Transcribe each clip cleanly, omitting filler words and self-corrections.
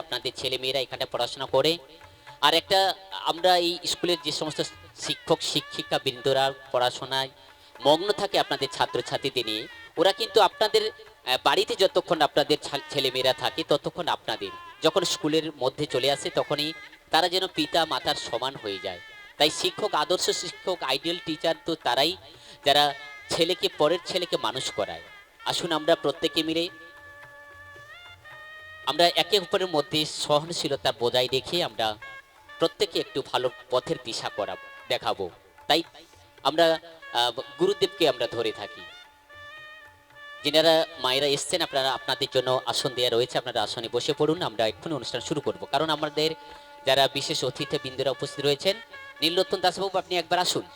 আপনাদের ছেলেমেয়েরা এখানে পড়াশোনা করে। আর একটা আমরা এই স্কুলের যে সমস্ত শিক্ষক শিক্ষিকা বৃন্দরা পড়াশোনায় মগ্ন থাকে আপনাদের ছাত্রছাত্রীদের নিয়ে, ওরা কিন্তু আপনাদের বাড়িতে যতক্ষণ আপনাদের ছেলেমেয়েরা থাকে ততক্ষণ আপনাদের, যখন স্কুলের মধ্যে চলে আসে তখনই তারা যেন পিতা মাতার সমান হয়ে যায়। তাই শিক্ষক, আদর্শ শিক্ষক, আইডিয়াল টিচার তো তারাই যারা ছেলেকে, পরের ছেলেকে মানুষ করায়। আসুন আমরা প্রত্যেকে মিলে আমরা একে অপরের মধ্যে সহনশীলতা বজায় রেখে আমরা প্রত্যেকে একটু ভালো পথের দিশা দেখাবো। তাই আমরা গুরুদেবকে আমরা ধরে থাকি। যিনারা মায়েরা এসছেন, আপনারা আপনাদের জন্য আসন দেওয়া রয়েছে, আপনারা আসনে বসে পড়ুন। আমরা এক্ষুনি অনুষ্ঠান শুরু করব, কারণ আমাদের যারা বিশেষ অতিথি বৃন্দরা উপস্থিত রয়েছেন। নীলরতন দাসবাবু, আপনি একবার আসুন।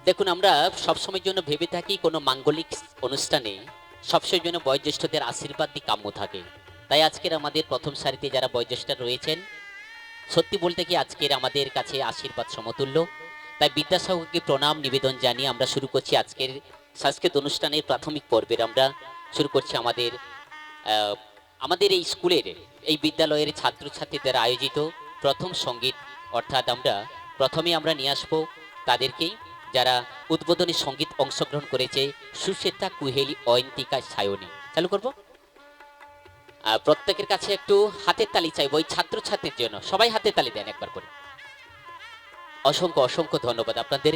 দেখুন, আমরা সবসময়ের জন্য ভেবে থাকি কোনো মাঙ্গলিক অনুষ্ঠানে সবসময়ের জন্য বয়োজ্যেষ্ঠদের আশীর্বাদ দিয়ে কাম্য থাকে। তাই আজকের আমাদের প্রথম সারিতে যারা বয়োজ্যেষ্ঠ রয়েছেন, সত্যি বলতে কি আজকের আমাদের কাছে আশীর্বাদ সমতুল্য। তাই বিদ্যাসাগরকে প্রণাম নিবেদন জানিয়ে আমরা শুরু করছি আজকের সাংস্কৃতিক অনুষ্ঠানের প্রাথমিক পর্বের। আমরা শুরু করছি আমাদের এই স্কুলের, এই বিদ্যালয়ের ছাত্রছাত্রীদের আয়োজিত প্রথম সঙ্গীত, অর্থাৎ প্রথমে আমরা নিয়ে আসবো তাদেরকেই, যারা উদ্বোধনী সঙ্গীত অংশগ্রহণ করেছে, সুশ্বেতা, কুহেলি, অয়ন্তিকা, সায়নী। চালু করব। প্রত্যেকের কাছে একটু হাতের তালি চাইবো ওই ছাত্রছাত্রীর জন্য। সবাই হাতের তালি দেন একবার করে। অসংখ্য অসংখ্য ধন্যবাদ আপনাদের।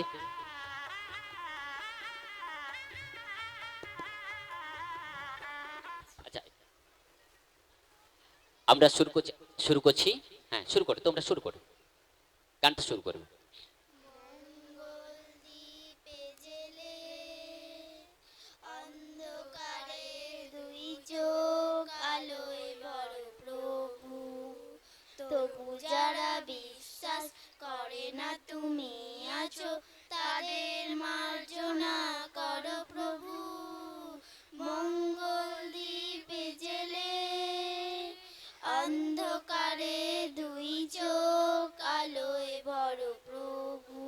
আচ্ছা, আমরা শুরু করছি। হ্যাঁ, শুরু করো, তোমরা শুরু করো, গানটা শুরু করবে। মঙ্গলদ্বীপে জেলে অন্ধকারে দুই চোখ আলোয় বড় প্রভু, তবু যারা বিশ্বাস করে না তুমি আছো, তাদের মার্জনা করো প্রভু। মঙ্গলদ্বীপে জেলে অন্ধকারে দুই চোখ আলোয় বড় প্রভু,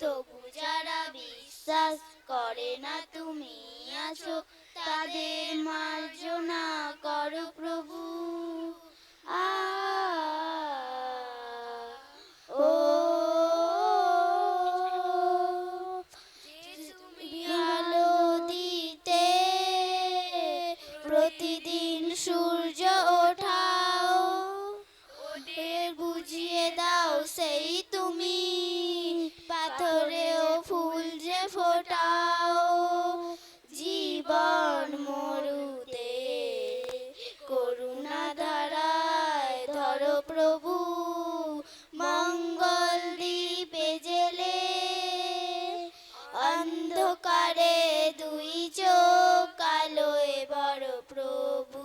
তবু যারা বিশ্বাস করে না তুমি আছো, তাদের মার্জনা করো প্রভু। আ ও তুমি আলো দিতে প্রতিদিন সূর্য ওঠাও, ওদের বুঝিয়ে দাও সেই তুমি পাথরেও ফুল যে ফোটাও। জীবন মরুতে করুণা ধারায় ধরো প্রভু, মঙ্গল দ্বীপে জেলে অন্ধকারে দুই চোখ আলোয় বড় প্রভু,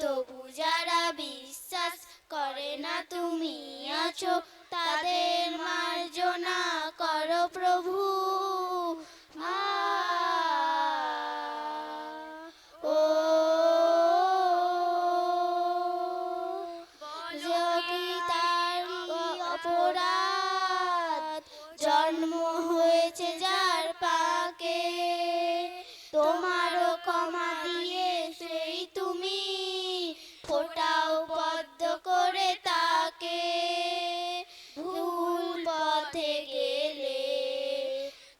তবু যারা বিশ্বাস করে না তুমি আছো, তাদের মার্জনা করো প্রভু। ও যোগিতার অপরাধ, জন্ম হয়েছে যার পাকে, তোমারও ক্ষমা দিয়ে সেই তুমি ফোটাও পদ্ম করে তাকে। ভুল পথে গেলে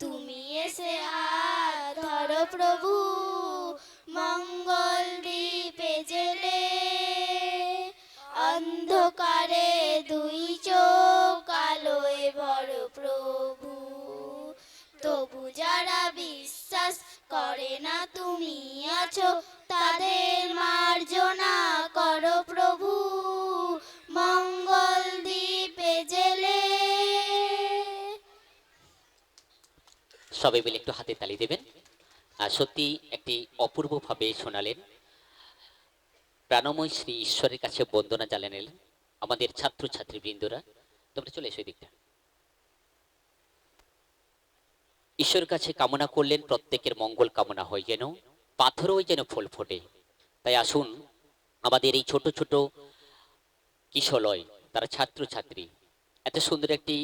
তুমি এসে হাত ধরো প্রভু, মঙ্গল দ্বীপে জেলে অন্ধকারে দুই চোখ আলোয় বড় প্রভু, তবু যারা বিশ্বাস করে না তুমি আছো, তাদের মার্জনা করো প্রভু, মঙ্গল দ্বীপে জেলে। সবাই মিলে একটু হাতে তালি দেবেন। সত্যি একটি অপূর্ব ভাবে শোনালেন। প্রাণময় শ্রী ঈশ্বরের কাছে বন্দনা জানালেন আমাদের ছাত্রছাত্রী বৃন্দরা। তোমরা চলে এসো এই দিকটা। ঈশ্বরের কাছে কামনা করলেন প্রত্যেকের মঙ্গল কামনা হয় যেন, পাথরও যেন ফুল ফোটে। তাই আসুন আমাদের এই ছোট ছোট কিশলয়, তারা ছাত্রছাত্রী এত সুন্দর একটি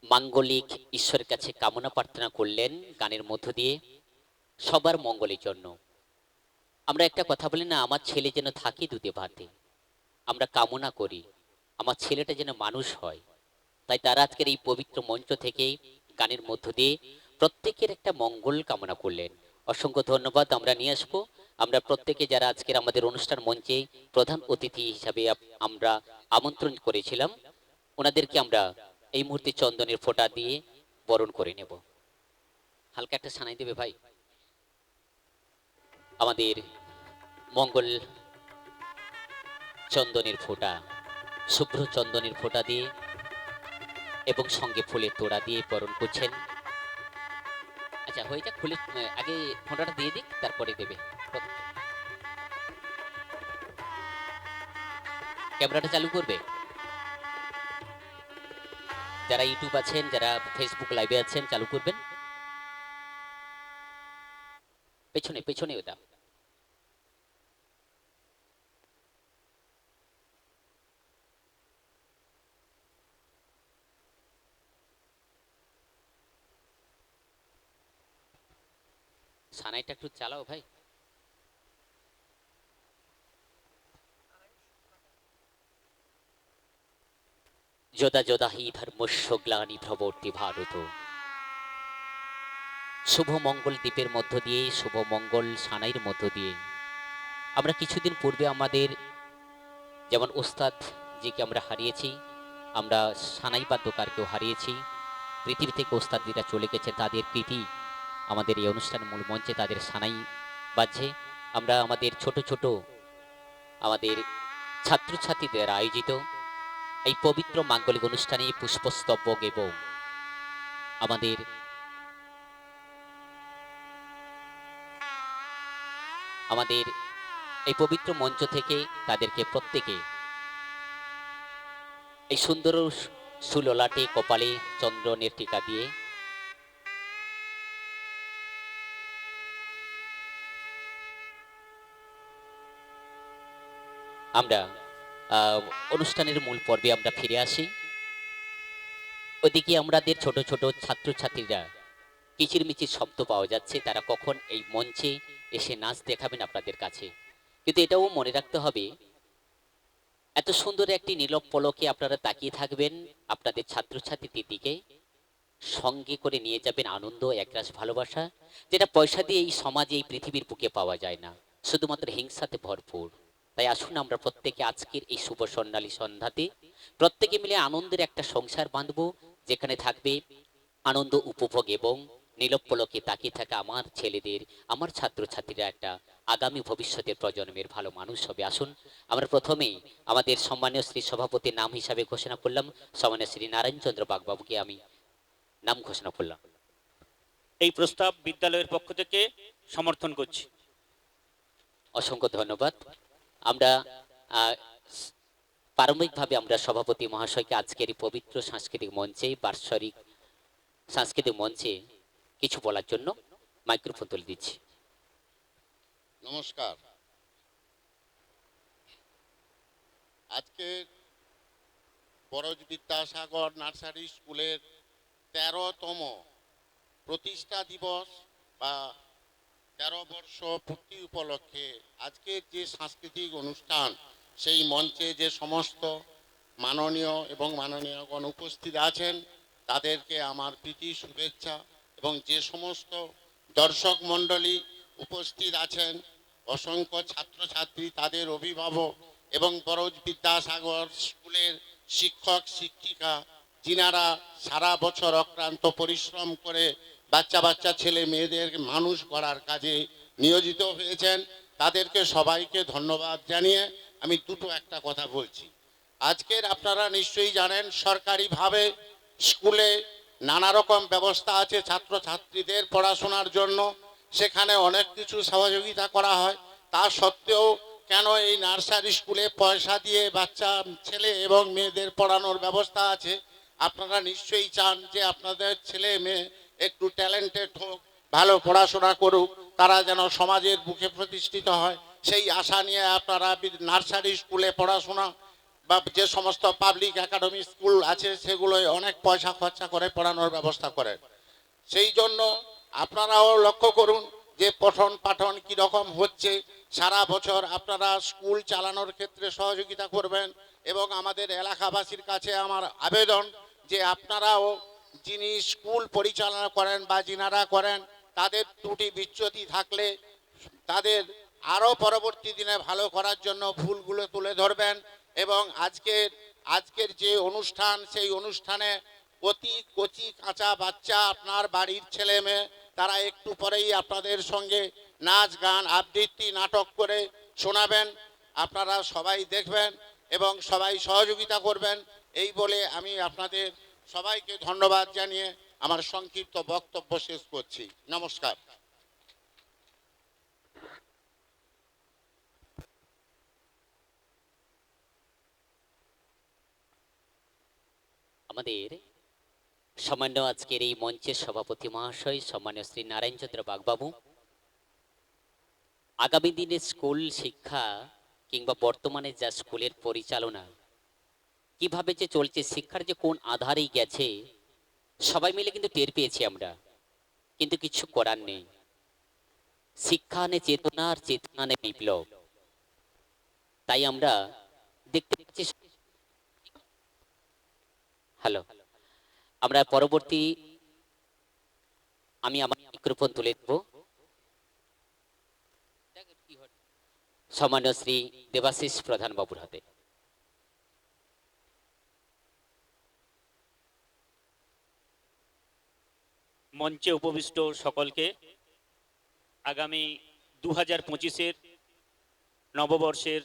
মাঙ্গলিক ঈশ্বরের কাছে কামনা প্রার্থনা করলেন গানের মধ্য দিয়ে সবার মঙ্গলের জন্য। আমরা একটা কথা বলি না, আমার ছেলে যেন থাকে দুধে ভাতে। আমরা কামনা করি আমার ছেলেটা যেন মানুষ হয়। তাই তারা আজকের এই পবিত্র মঞ্চ থেকে গানের মধ্য দিয়ে প্রত্যেকের একটা মঙ্গল কামনা করলেন। অসংখ্য ধন্যবাদ। আমরা নিয়ে আসবো, আমরা প্রত্যেকে যারা আজকের আমাদের অনুষ্ঠান মঞ্চে প্রধান অতিথি হিসাবে আমরা আমন্ত্রণ করেছিলাম, ওনাদেরকে আমরা এই মুহূর্তে চন্দনের ফোঁটা দিয়ে বরণ করে নেব। হালকা একটা সানাই দেবে ভাই। আমাদের মঙ্গল চন্দনের ফোঁটা, শুভ্র চন্দনের ফোঁটা দিয়ে এবং সঙ্গে ফুলের তোড়া দিয়ে বরণ করছেন। আচ্ছা হয়ে যাক, ফুলের আগে ফোঁটাটা দিয়ে দিক, তারপরে দেবে। ক্যামেরাটা চালু করবে। যারা ইউটিউব আছেন, যারা ফেসবুক লাইভে আছেন, চালু করবেন। পেছনে পেছনে ওটা। সানাইটা একটু চালাও ভাই। যোদা যোদা হি ধর্মস্য গ্লানি ভ্রবর্তী ভারত। শুভ মঙ্গল দ্বীপের মধ্য দিয়ে, শুভ মঙ্গল সানাইয়ের মধ্য দিয়ে আমরা কিছুদিন পূর্বে আমাদের যেমন ওস্তাদ জিকে আমরা হারিয়েছি, আমরা সানাই বাদ্যকারকেও হারিয়েছি। পৃথিবী থেকে ওস্তাদিরা চলে গেছে, তাদের কৃতি আমাদের এই অনুষ্ঠান মূল মঞ্চে তাদের সানাই বাজছে। আমরা আমাদের ছোট ছোট আমাদের ছাত্রছাত্রীদের আয়োজিত এই পবিত্র মাঙ্গলিক অনুষ্ঠানে পুষ্পস্তবক এবং আমাদের আমাদের এই পবিত্র মঞ্চ থেকে তাদেরকে প্রত্যেকে এই সুন্দর সুললাটে কপালে চন্দ্রনের টিকা দিয়ে আমরা অনুষ্ঠানের মূল পর্বে আমরা ফিরে আসি। ওদিকে আমাদের ছোট ছোট ছাত্রছাত্রীরা কিচিরমিচির শব্দ পাওয়া যাচ্ছে, তারা কখন এই মঞ্চে এসে নাচ দেখাবেন আপনাদের কাছে। কিন্তু এটাও মনে রাখতে হবে, এত সুন্দর একটি নীলব পলকে আপনারা তাকিয়ে থাকবেন, আপনাদের ছাত্রছাত্রীদের দিকে সঙ্গে করে নিয়ে যাবেন আনন্দ, একরাশ ভালোবাসা, যেটা পয়সা দিয়ে এই সমাজে এই পৃথিবীর বুকে পাওয়া যায় না, শুধুমাত্র হিংসাতে ভরপুর। তাই আসুন আমরা প্রত্যেকে আজকের এই শুভ স্বর্ণালী সন্ধ্যাতে প্রত্যেকে মিলে আনন্দের একটা সংসার বাঁধবো, যেখানে থাকবে আনন্দ উপভোগ এবং নীলব পলকে তাকিয়ে থাকা আমার ছেলেদের, আমার ছাত্রছাত্রীরা একটা আগামী ভবিষ্যতের প্রজন্মের ভালো মানুষ হবে। আসুন আমরা প্রথমেই আমাদের সম্মানীয় শ্রী সভাপতির নাম হিসাবে ঘোষণা করলাম, সম্মানীয় শ্রী নারায়ণচন্দ্র বাগবাবুকে আমি নাম ঘোষণা করলাম। এই প্রস্তাব বিদ্যালয়ের পক্ষ থেকে সমর্থন করছি। অসংখ্য ধন্যবাদ। আমরা প্রারম্ভিকভাবে আমরা সভাপতি মহাশয়কে আজকের এই পবিত্র সাংস্কৃতিক মঞ্চে, বার্ষিক সাংস্কৃতিক মঞ্চে কিছু বলার জন্য মাইক্রোফোন তুলে দিচ্ছি। নমস্কার। আজকে বড়জ বিদ্যাসাগর নার্সারি স্কুলের 13তম প্রতিষ্ঠা দিবস বা 13 বর্ষ পূর্তি উপলক্ষে আজকের যে সাংস্কৃতিক অনুষ্ঠান, সেই মঞ্চে যে সমস্ত মাননীয় এবং মাননীয়গণ উপস্থিত আছেন তাদেরকে আমার প্রীতি শুভেচ্ছা, এবং যে সমস্ত দর্শক মণ্ডলী উপস্থিত আছেন, অসংখ্য ছাত্রছাত্রী, তাদের অভিভাবক এবং বড়জ বিদ্যাসাগর স্কুলের শিক্ষক শিক্ষিকা, যিনারা সারা বছর অক্লান্ত পরিশ্রম করে বাচ্চা ছেলে মেয়েদের মানুষ করার কাজে নিয়োজিত হয়েছেন, তাদেরকে সবাইকে ধন্যবাদ জানিয়ে আমি একটা কথা বলছি। আজকের আপনারা নিশ্চয়ই জানেন, সরকারিভাবে স্কুলে নানা রকম ব্যবস্থা আছে ছাত্রছাত্রীদের পড়াশোনার জন্য, সেখানে অনেক কিছু সহযোগিতা করা হয়। তা সত্ত্বেও কেন এই নার্সারি স্কুলে পয়সা দিয়ে বাচ্চা ছেলে এবং মেয়েদের পড়ানোর ব্যবস্থা আছে। আপনারা নিশ্চয়ই চান যে আপনাদের ছেলে মেয়ে একটু ট্যালেন্টেড হোক, ভালো পড়াশোনা করুক, তারা যেন সমাজের বুকে প্রতিষ্ঠিত হয়। সেই আশা নিয়ে আপনারা নার্সারি স্কুলে পড়াশোনা বা যে সমস্ত পাবলিক একাডেমি স্কুল আছে সেগুলোয় অনেক পয়সা খরচা করে পড়ানোর ব্যবস্থা করেন। সেই জন্য আপনারাও লক্ষ্য করুন যে পঠন পাঠন কীরকম হচ্ছে। সারা বছর আপনারা স্কুল চালানোর ক্ষেত্রে সহযোগিতা করবেন এবং আমাদের এলাকাবাসীর কাছে আমার আবেদন যে আপনারাও যিনি স্কুল পরিচালনা করেন বা যিনারা করেন তাদের ত্রুটি বিচ্যুতি থাকলে তাদের আরও পরবর্তী দিনে ভালো করার জন্য ভুলগুলো তুলে ধরবেন। এবং আজকের যে অনুষ্ঠান সেই অনুষ্ঠানে অতি কচি কাঁচা বাচ্চা আপনার বাড়ির ছেলে মেয়ে তারা একটু পরেই আপনাদের সঙ্গে নাচ গান আবৃত্তি নাটক করে শোনাবেন। আপনারা সবাই দেখবেন এবং সবাই সহযোগিতা করবেন। এই বলে আমি আপনাদের সবাইকে ধন্যবাদ জানিয়ে আমার সংক্ষিপ্ত বক্তব্য শেষ করছি। নমস্কার। আমাদের সামান্য আজকের এই মঞ্চের সভাপতি মহাশয় সম্মানীয় শ্রী নারায়ণচন্দ্র বাগবাবু আগামী দিনের স্কুল শিক্ষা কিংবা বর্তমানে যা স্কুলের পরিচালনা কিভাবে যে চলছে, শিক্ষার যে কোন আধারেই গেছে সবাই মিলে কিন্তু টের পেয়েছি আমরা, কিন্তু কিছু করার নেই। শিক্ষা আনে চেতনা, আর চেতনা আনে বিপ্লব। তাই আমরা দেখতে পাচ্ছি। হ্যালো, আমরা পরবর্তী আমি আমার মাইক্রোফোন তুলে দেব সম্মানীয় শ্রী দেবাশিস প্রধান বাবুর হাতে। মঞ্চে উপবিষ্ট সকলকে আগামী 2025-এর নববর্ষের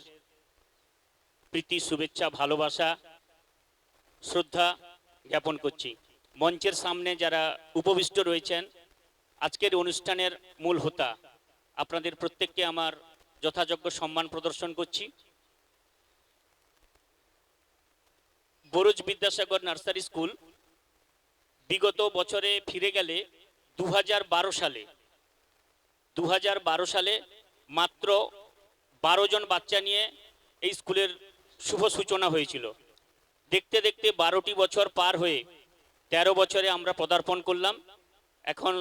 প্রীতি শুভেচ্ছা ভালোবাসা শ্রদ্ধা জ্ঞাপন করছি। মঞ্চের সামনে যারা উপবিষ্ট রয়েছেন, আজকের অনুষ্ঠানের মূল হোতা, আপনাদের প্রত্যেককে আমার যথাযোগ্য সম্মান প্রদর্শন করছি। বরুজ বিদ্যাসাগর নার্সারি স্কুল বিগত বছরে ফিরে গেলে 2012 সালে মাত্র 12 জন বাচ্চা নিয়ে এই স্কুলের শুভ সূচনা হয়েছিল। দেখতে দেখতে 12টি বছর পার হয়ে 13 বছরে আমরা পদার্পণ করলাম। এখন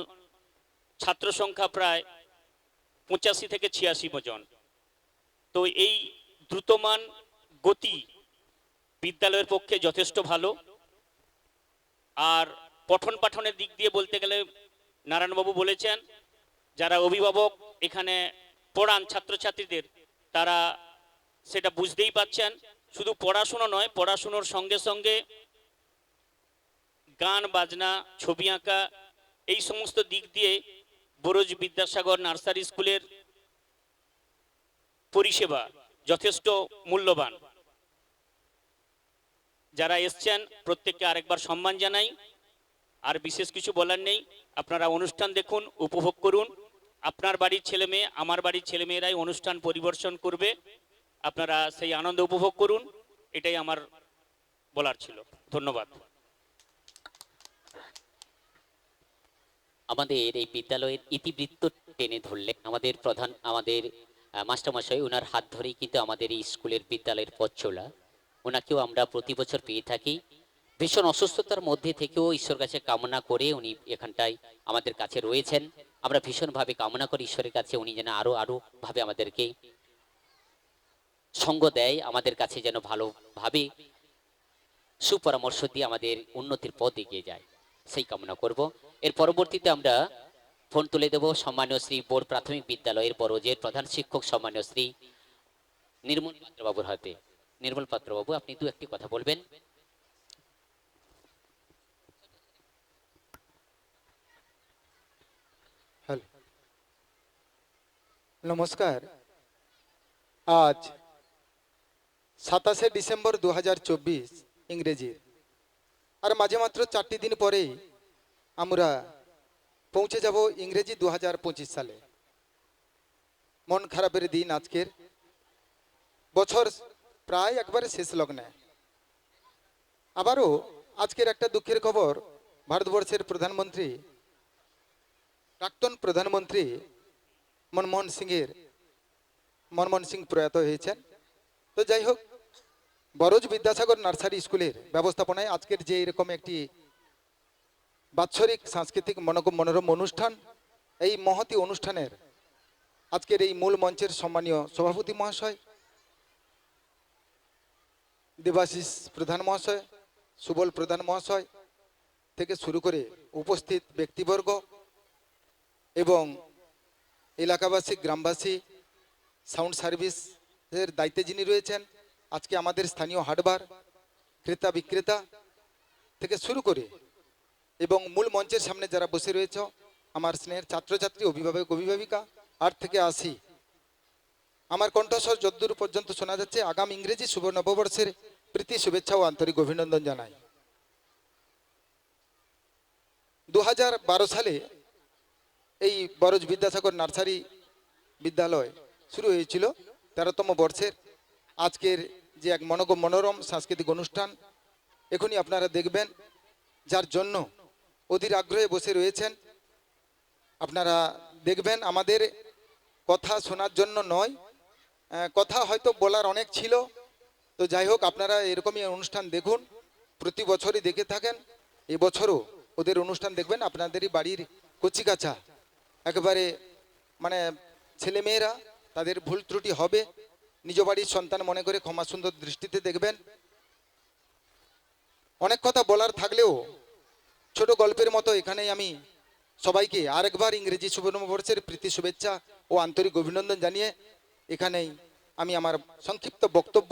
ছাত্র সংখ্যা প্রায় 85 থেকে 86 জন। তো এই দ্রুতমান গতি বিদ্যালয়ের পক্ষে যথেষ্ট ভালো। আর পঠন পাঠনের দিক দিয়ে বলতে গেলে নারায়ণবাবু বলেছেন, যারা অভিভাবক এখানে পড়ান ছাত্রছাত্রীদের তারা সেটা বুঝতেই পাচ্ছেন। শুধু পড়াশুনো নয়, পড়াশুনোর সঙ্গে সঙ্গে গান বাজনা ছবি আঁকা এই সমস্ত দিক দিয়ে বরুজ বিদ্যাসাগর নার্সারি স্কুলের পরিষেবা যথেষ্ট মূল্যবান। যারা এসছেন প্রত্যেককে আরেকবার সম্মান জানাই। আর বিশেষ কিছু বলার নেই, আপনারা অনুষ্ঠান দেখুন, উপভোগ করুন। আপনার বাড়ির ছেলে মেয়ে, আমার বাড়ির ছেলে মেয়েরাই অনুষ্ঠান পরিবেশন করবে, আপনারা সেই আনন্দ উপভোগ করুন। এটাই আমার বলার ছিল। ধন্যবাদ। আমাদের এই বিদ্যালয়ের ইতিবৃত্ত টেনে ধরলেন আমাদের মাস্টারমশাই। ওনার হাত ধরেই কিন্তু আমাদের এই স্কুলের বিদ্যালয়ের পথ চলা। ওনাকেও আমরা প্রতি বছর পেয়ে থাকি। ভীষণ অসুস্থতার মধ্যে থেকেও ঈশ্বর কাছে কামনা করে উনি এখানটায় আমাদের কাছে রয়েছেন। আমরা ভীষণভাবে কামনা করি ঈশ্বরের কাছে উনি যেন আরো ভাবে আমাদেরকে সঙ্গ দেয়, আমাদের কাছে যেন ভালোভাবে সুপরামর্শ দিয়ে আমাদের উন্নতির পথ এগিয়ে যায়, সেই কামনা করব। এর পরবর্তীতে আমরা ফোন তুলে দেব সম্মানীয় শ্রী বোর্ড প্রাথমিক বিদ্যালয়ের বরজের প্রধান শিক্ষক সম্মানীয় শ্রী নির্মল পাত্রবাবুর হাতে। নির্মল পাত্রবাবু, আপনি দু একটি কথা বলবেন। হ্যালো, নমস্কার। আজ 27শে ডিসেম্বর 2024 ইংরেজির, আর মাঝে মাত্র 4টি দিন পরেই আমরা পৌঁছে যাব ইংরেজি 2025 সালে। মন খারাপের দিন আজকের, বছর প্রায় একবারে শেষ লগ্নে। আবারও আজকের একটা দুঃখের খবর, ভারতবর্ষের প্রধানমন্ত্রী, প্রাক্তন প্রধানমন্ত্রী মনমোহন সিং প্রয়াত হয়েছেন। তো যাই হোক, বরজ বিদ্যাসাগর নার্সারি স্কুলের ব্যবস্থাপনায় আজকের যে এরকম একটি বাৎসরিক সাংস্কৃতিক মনোরম অনুষ্ঠান, এই মহতী অনুষ্ঠানের আজকের এই মূল মঞ্চের সম্মানীয় সভাপতি মহাশয়, দেবাশিস প্রধান মহাশয়, সুবল প্রধান মহাশয় থেকে শুরু করে উপস্থিত ব্যক্তিবর্গ এবং এলাকাবাসী, গ্রামবাসী, সাউন্ড সার্ভিসের দায়িত্বে যিনি রয়েছেন, আজকে আমাদের স্থানীয় হাটবার ক্রেতা বিক্রেতা থেকে শুরু করে এবং মূল মঞ্চের সামনে যারা বসে রয়েছে, আমার স্নেহের ছাত্রছাত্রী, অভিভাবক, অভিভাবিকা, 8 থেকে 80, আমার কণ্ঠস্বর যদ্দূর পর্যন্ত শোনা যাচ্ছে, আগাম ইংরেজি শুভ নববর্ষের প্রীতি শুভেচ্ছা ও আন্তরিক অভিনন্দন জানাই। 2012 সালে এই বরজ বিদ্যাসাগর নার্সারি বিদ্যালয় শুরু হয়েছিল 13তম বর্ষের। আজকের যে এক মনোরম সাংস্কৃতিক অনুষ্ঠান এখনই আপনারা দেখবেন, যার জন্য অধীর আগ্রহে বসে রয়েছেন। আপনারা দেখবেন, আমাদের কথা শোনার জন্য নয়, কথা হয়তো বলার অনেক ছিল। তো যাই হোক, আপনারা এরকমই অনুষ্ঠান দেখুন, প্রতি বছরই দেখে থাকেন, এবছরও ওদের অনুষ্ঠান দেখবেন। আপনাদেরই বাড়ির কচিকাচা একেবারে মানে ছেলেমেয়েরা, তাদের ভুল ত্রুটি হবে, নিজ বাড়ির সন্তান মনে করে ক্ষমা সুন্দর দৃষ্টিতে দেখবেন। অনেক কথা বলার থাকলেও ছোট গল্পের মতো এখানেই আমি সবাইকে আরেকবার ইংরেজি শুভ নববর্ষের প্রীতি শুভেচ্ছা ও আন্তরিক অভিনন্দন জানিয়ে এখানেই আমি আমার সংক্ষিপ্ত বক্তব্য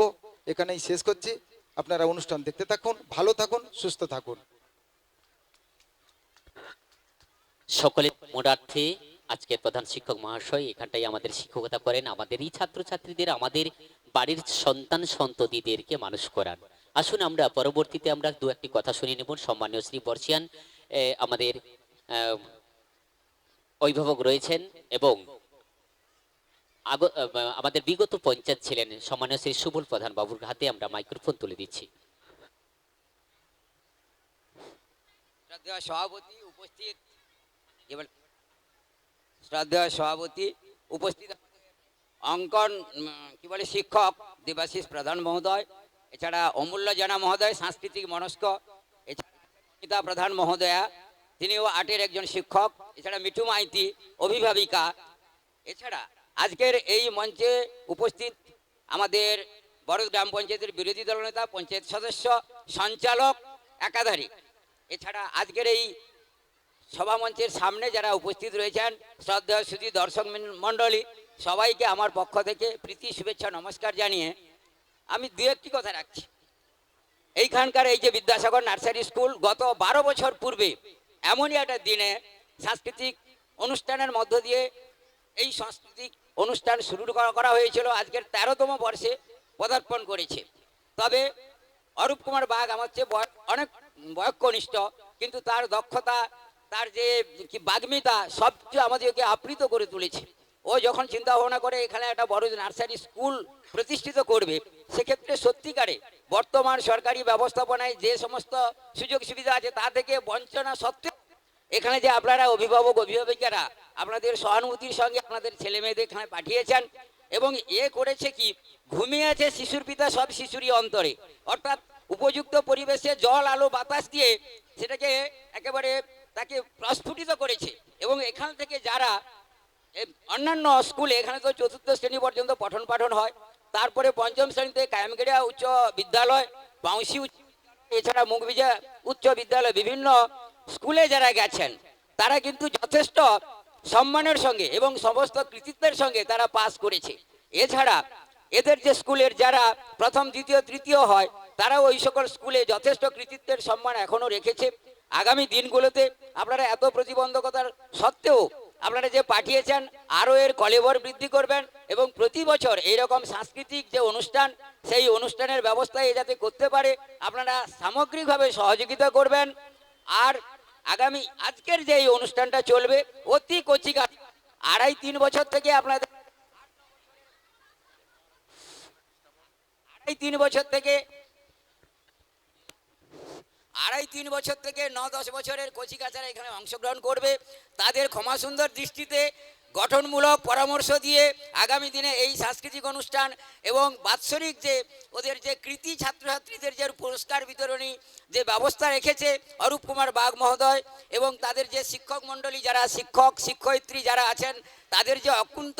এখানেই শেষ করছি। আপনারা অনুষ্ঠান দেখতে থাকুন, ভালো থাকুন, সুস্থ থাকুন। সকলে মোটার্থে আজকের প্রধান শিক্ষক মহাশয় এখানটাই আমাদের শিক্ষকতা করেন, আমাদেরই ছাত্রছাত্রীদের, আমাদের বাড়ির সন্তান সন্ততিদেরকে মানুষ করান। আসুন আমরা পরবর্তীতে আমরা দু একটি কথা শুনে নেব। সম্মানীয় শ্রী বর্ষিয়ান আমাদের অভিভাবক রয়েছেন এবং আমাদের বিগত পঞ্চায়েত ছিলেন সম্মানীয় শ্রী সুবল প্রধান বাবুর হাতে আমরা মাইক্রোফোন তুলে দিচ্ছি। শ্রদ্ধেয় সভাপতি উপস্থিত, শ্রদ্ধেয় সভাপতি উপস্থিত অঙ্কন কি বলে শিক্ষক দেবাশিস প্রধান মহোদয়, এছাড়া অমূল্য জানা মহোদয় সাংস্কৃতিক মনস্ক, এছাড়া অনিতা প্রধান মহোদয়া, তিনিও 8-এর একজন শিক্ষক, এছাড়া মিঠু মাইতি অভিভাবিকা, এছাড়া আজকের এই মঞ্চে উপস্থিত আমাদের বড় গ্রাম পঞ্চায়েতের বিরোধী দলনেতা, পঞ্চায়েত সদস্য, সঞ্চালক, একাধারিক, এছাড়া আজকের এই সভামঞ্চের সামনে যারা উপস্থিত রয়েছেন শ্রদ্ধেয় সুধী দর্শক মণ্ডলী, সবাইকে আমার পক্ষ থেকে প্রীতি শুভেচ্ছা নমস্কার জানিয়ে আমি দু একটি কথা রাখছি। এইখানকার এই যে বিদ্যাসাগর নার্সারি স্কুল গত 12 বছর পূর্বে এমনই একটা দিনে সাংস্কৃতিক অনুষ্ঠানের মধ্য দিয়ে এই সাংস্কৃতিক অনুষ্ঠান শুরু করা হয়েছিল, আজকের 13তম বর্ষে পদার্পণ করেছে। তবে অরূপ কুমার বাগ আমার চেয়ে অনেক বয়ঃকনিষ্ঠ, কিন্তু তার দক্ষতা, তার যে কি বাগ্মিতা সবচেয়ে আমাদেরকে আপ্লুত করে তুলেছে। ও যখন চিন্তা ভাবনা করে এখানে একটা বড় নার্সারি স্কুল প্রতিষ্ঠিত করবে, সেক্ষেত্রে সত্যিকারে বর্তমান সরকারি ব্যবস্থাপনায় যে সমস্ত সুযোগ সুবিধা আছে তা থেকে বঞ্চনা সত্ত্বেও এখানে যে আপনারা অভিভাবক অভিভাবিকারা আপনাদের সহানুভূতির সঙ্গে আপনাদের ছেলে মেয়েদের এখানে পাঠিয়েছেন এবং এ করেছে কি, ঘুমিয়ে আছে শিশুর পিতা সব শিশুরই অন্তরে, অর্থাৎ উপযুক্ত পরিবেশে জল আলো বাতাস দিয়ে সেটাকে একেবারে তাকে প্রস্ফুটিত করেছে। এবং এখান থেকে যারা অন্যান্য স্কুলে, এখানে তো 4র্থ শ্রেণী পর্যন্ত পঠন পাঠন হয়, তারপরে 5ম শ্রেণীতে কায়ামগেড়িয়া উচ্চ বিদ্যালয়, বাউসি এছাড়া মুখবিজা উচ্চ বিদ্যালয়, বিভিন্ন স্কুলে যারা গেছেন তারা কিন্তু যথেষ্ট সম্মানের সঙ্গে এবং সমস্ত কৃতিত্বের সঙ্গে তারা পাস করেছে। এছাড়া এদের যে স্কুলের যারা প্রথম দ্বিতীয় তৃতীয় হয় তারাও ওই সকল স্কুলে যথেষ্ট কৃতিত্বের সম্মান এখনো রেখেছে। আগামী দিনগুলোতে আপনারা এত প্রতিবন্ধকতার সত্ত্বেও আপনারা যে পাঠিয়েছেন আরও এর কলেবর বৃদ্ধি করবেন এবং প্রতি বছর এইরকম সাংস্কৃতিক যে অনুষ্ঠান সেই অনুষ্ঠানের ব্যবস্থা যাতে করতে পারে আপনারা সামগ্রিকভাবে সহযোগিতা করবেন। আর আগামী আজকের যে এই অনুষ্ঠানটা চলবে অতি কচিকা 2.5-3 বছর থেকে আপনাদের 3 বছর থেকে 2.5-3 বছর থেকে 9-10 বছরের কচিকাচারা এখানে অংশগ্রহণ করবে। তাদের ক্ষমাসুন্দর দৃষ্টিতে গঠনমূলক পরামর্শ দিয়ে আগামী দিনে এই সাংস্কৃতিক অনুষ্ঠান এবং বাৎসরিক যে ওদের যে কৃতি ছাত্রছাত্রীদের যে পুরস্কার বিতরণী যে ব্যবস্থা রেখেছে অরূপ কুমার বাগ মহোদয় এবং তাদের যে শিক্ষক মণ্ডলী যারা শিক্ষক শিক্ষয়িত্রী যারা আছেন তাদের যে অকুণ্ঠ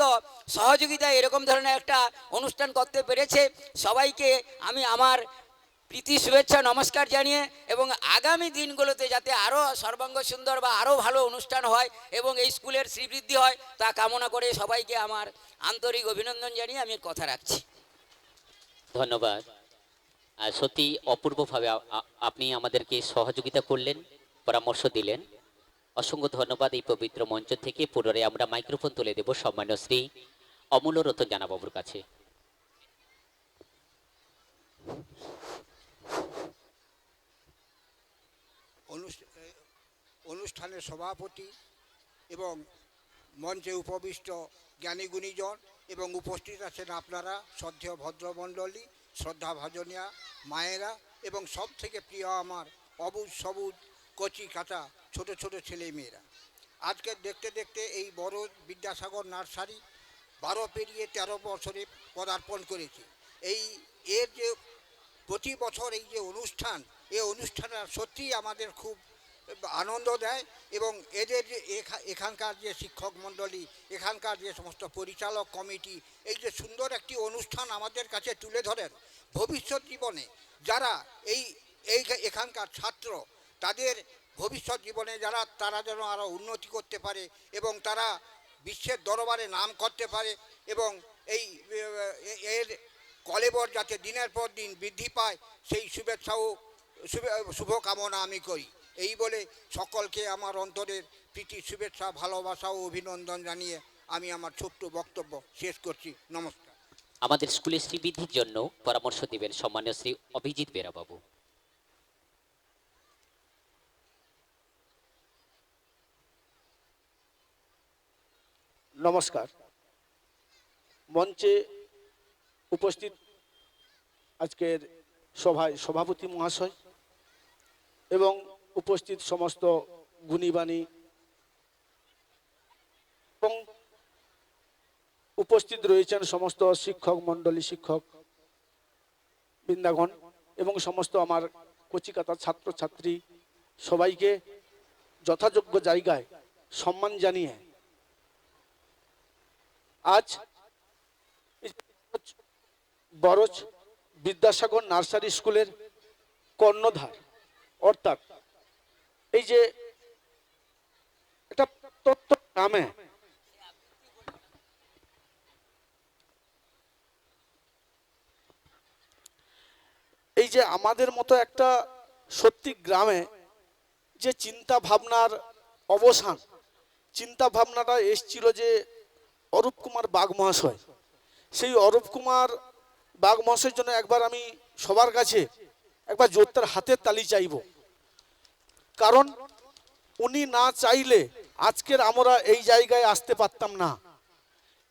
সহযোগিতায় এরকম ধরনের একটা অনুষ্ঠান করতে পেরেছে, সবাইকে আমি আমার প্রীতি শুভেচ্ছা নমস্কার জানিয়ে এবং আগামী দিনগুলোতে যাতে আরও সর্বাঙ্গ সুন্দর বা আরও ভালো অনুষ্ঠান হয় এবং এই স্কুলের শ্রীবৃদ্ধি হয় তা কামনা করে সবাইকে আমার আন্তরিক অভিনন্দন জানিয়ে আমি কথা রাখছি। ধন্যবাদ। আর সত্যি অপূর্বভাবে আপনি আমাদেরকে সহযোগিতা করলেন, পরামর্শ দিলেন। অসংখ্য ধন্যবাদ। এই পবিত্র মঞ্চ থেকে পুনরায় আমরা মাইক্রোফোন তুলে দেব সম্মানীয় শ্রী অমূল্য রতন জানাবাবুর কাছে। অনুষ্ঠানের সভাপতি এবং মঞ্চে উপবিষ্ট জ্ঞানী গুণীজন এবং উপস্থিত আছেন আপনারা শ্রদ্ধেয় ভদ্রমণ্ডলী, শ্রদ্ধা ভাজনিয়া মায়েরা এবং সব থেকে প্রিয় আমার অবুজ সবুজ কচি কাঁচা ছোট ছোট ছেলে মেয়েরা। আজকে দেখতে দেখতে এই বড় বিদ্যাসাগর নার্সারি 12 পেরিয়ে 13 বছরে পদার্পণ করেছে। এর যে প্রতি বছর এই যে অনুষ্ঠান, এই অনুষ্ঠানটা সত্যিই আমাদের খুব আনন্দ দেয় এবং এদের যে এখানকার যে শিক্ষক মণ্ডলী, এখানকার যে সমস্ত পরিচালক কমিটি এই যে সুন্দর একটি অনুষ্ঠান আমাদের কাছে তুলে ধরেন, ভবিষ্যৎ জীবনে যারা এখানকার ছাত্র তাদের ভবিষ্যৎ জীবনে তারা যেন আরও উন্নতি করতে পারে এবং তারা বিশ্বের দরবারে নাম করতে পারে এবং এর কলেবর যাতে দিনের পর দিন বৃদ্ধি পায় সেই শুভেচ্ছা ও শুভকামনা আমি করি। এই বলে সকলকে আমার অন্তরের প্রীতি শুভেচ্ছা ভালোবাসা ও অভিনন্দন জানিয়ে আমি আমার ছোট্ট বক্তব্য শেষ করছি। নমস্কার। আমাদের স্কুলের শ্রীবৃদ্ধির জন্য পরামর্শ দিবেন সম্মানীয় শ্রী অভিজিৎ বেরা বাবু। নমস্কার। মঞ্চে উপস্থিত আজকের সভায় সভাপতি মহাশয় এবং উপস্থিত সমস্ত গুণীবাণী এবং উপস্থিত রয়েছেন সমস্ত শিক্ষক মণ্ডলী, শিক্ষক বৃন্দাগণ এবং সমস্ত আমার কচিকাতা ছাত্রছাত্রী সবাইকে যথাযোগ্য জায়গায় সম্মান জানিয়ে আজ বরজ বিদ্যাসাগর নার্সারি স্কুলের কর্ণধার অর্থাৎ এই যে একটা তত্ত্ব গ্রামে এই যে আমাদের মতো একটা সত্যি গ্রামে যে চিন্তা ভাবনার অবসান, চিন্তা ভাবনাটা এসছিল যে অরূপ কুমার বাগ মহাশয়, সেই অরূপ কুমার বাগ মহাশয়ের জন্য একবার আমি সবার কাছে একবার জোরদার হাতের তালি চাইব। কারণ উনি না চাইলে আজকের আমরা এই জায়গায় আসতে পারতাম না।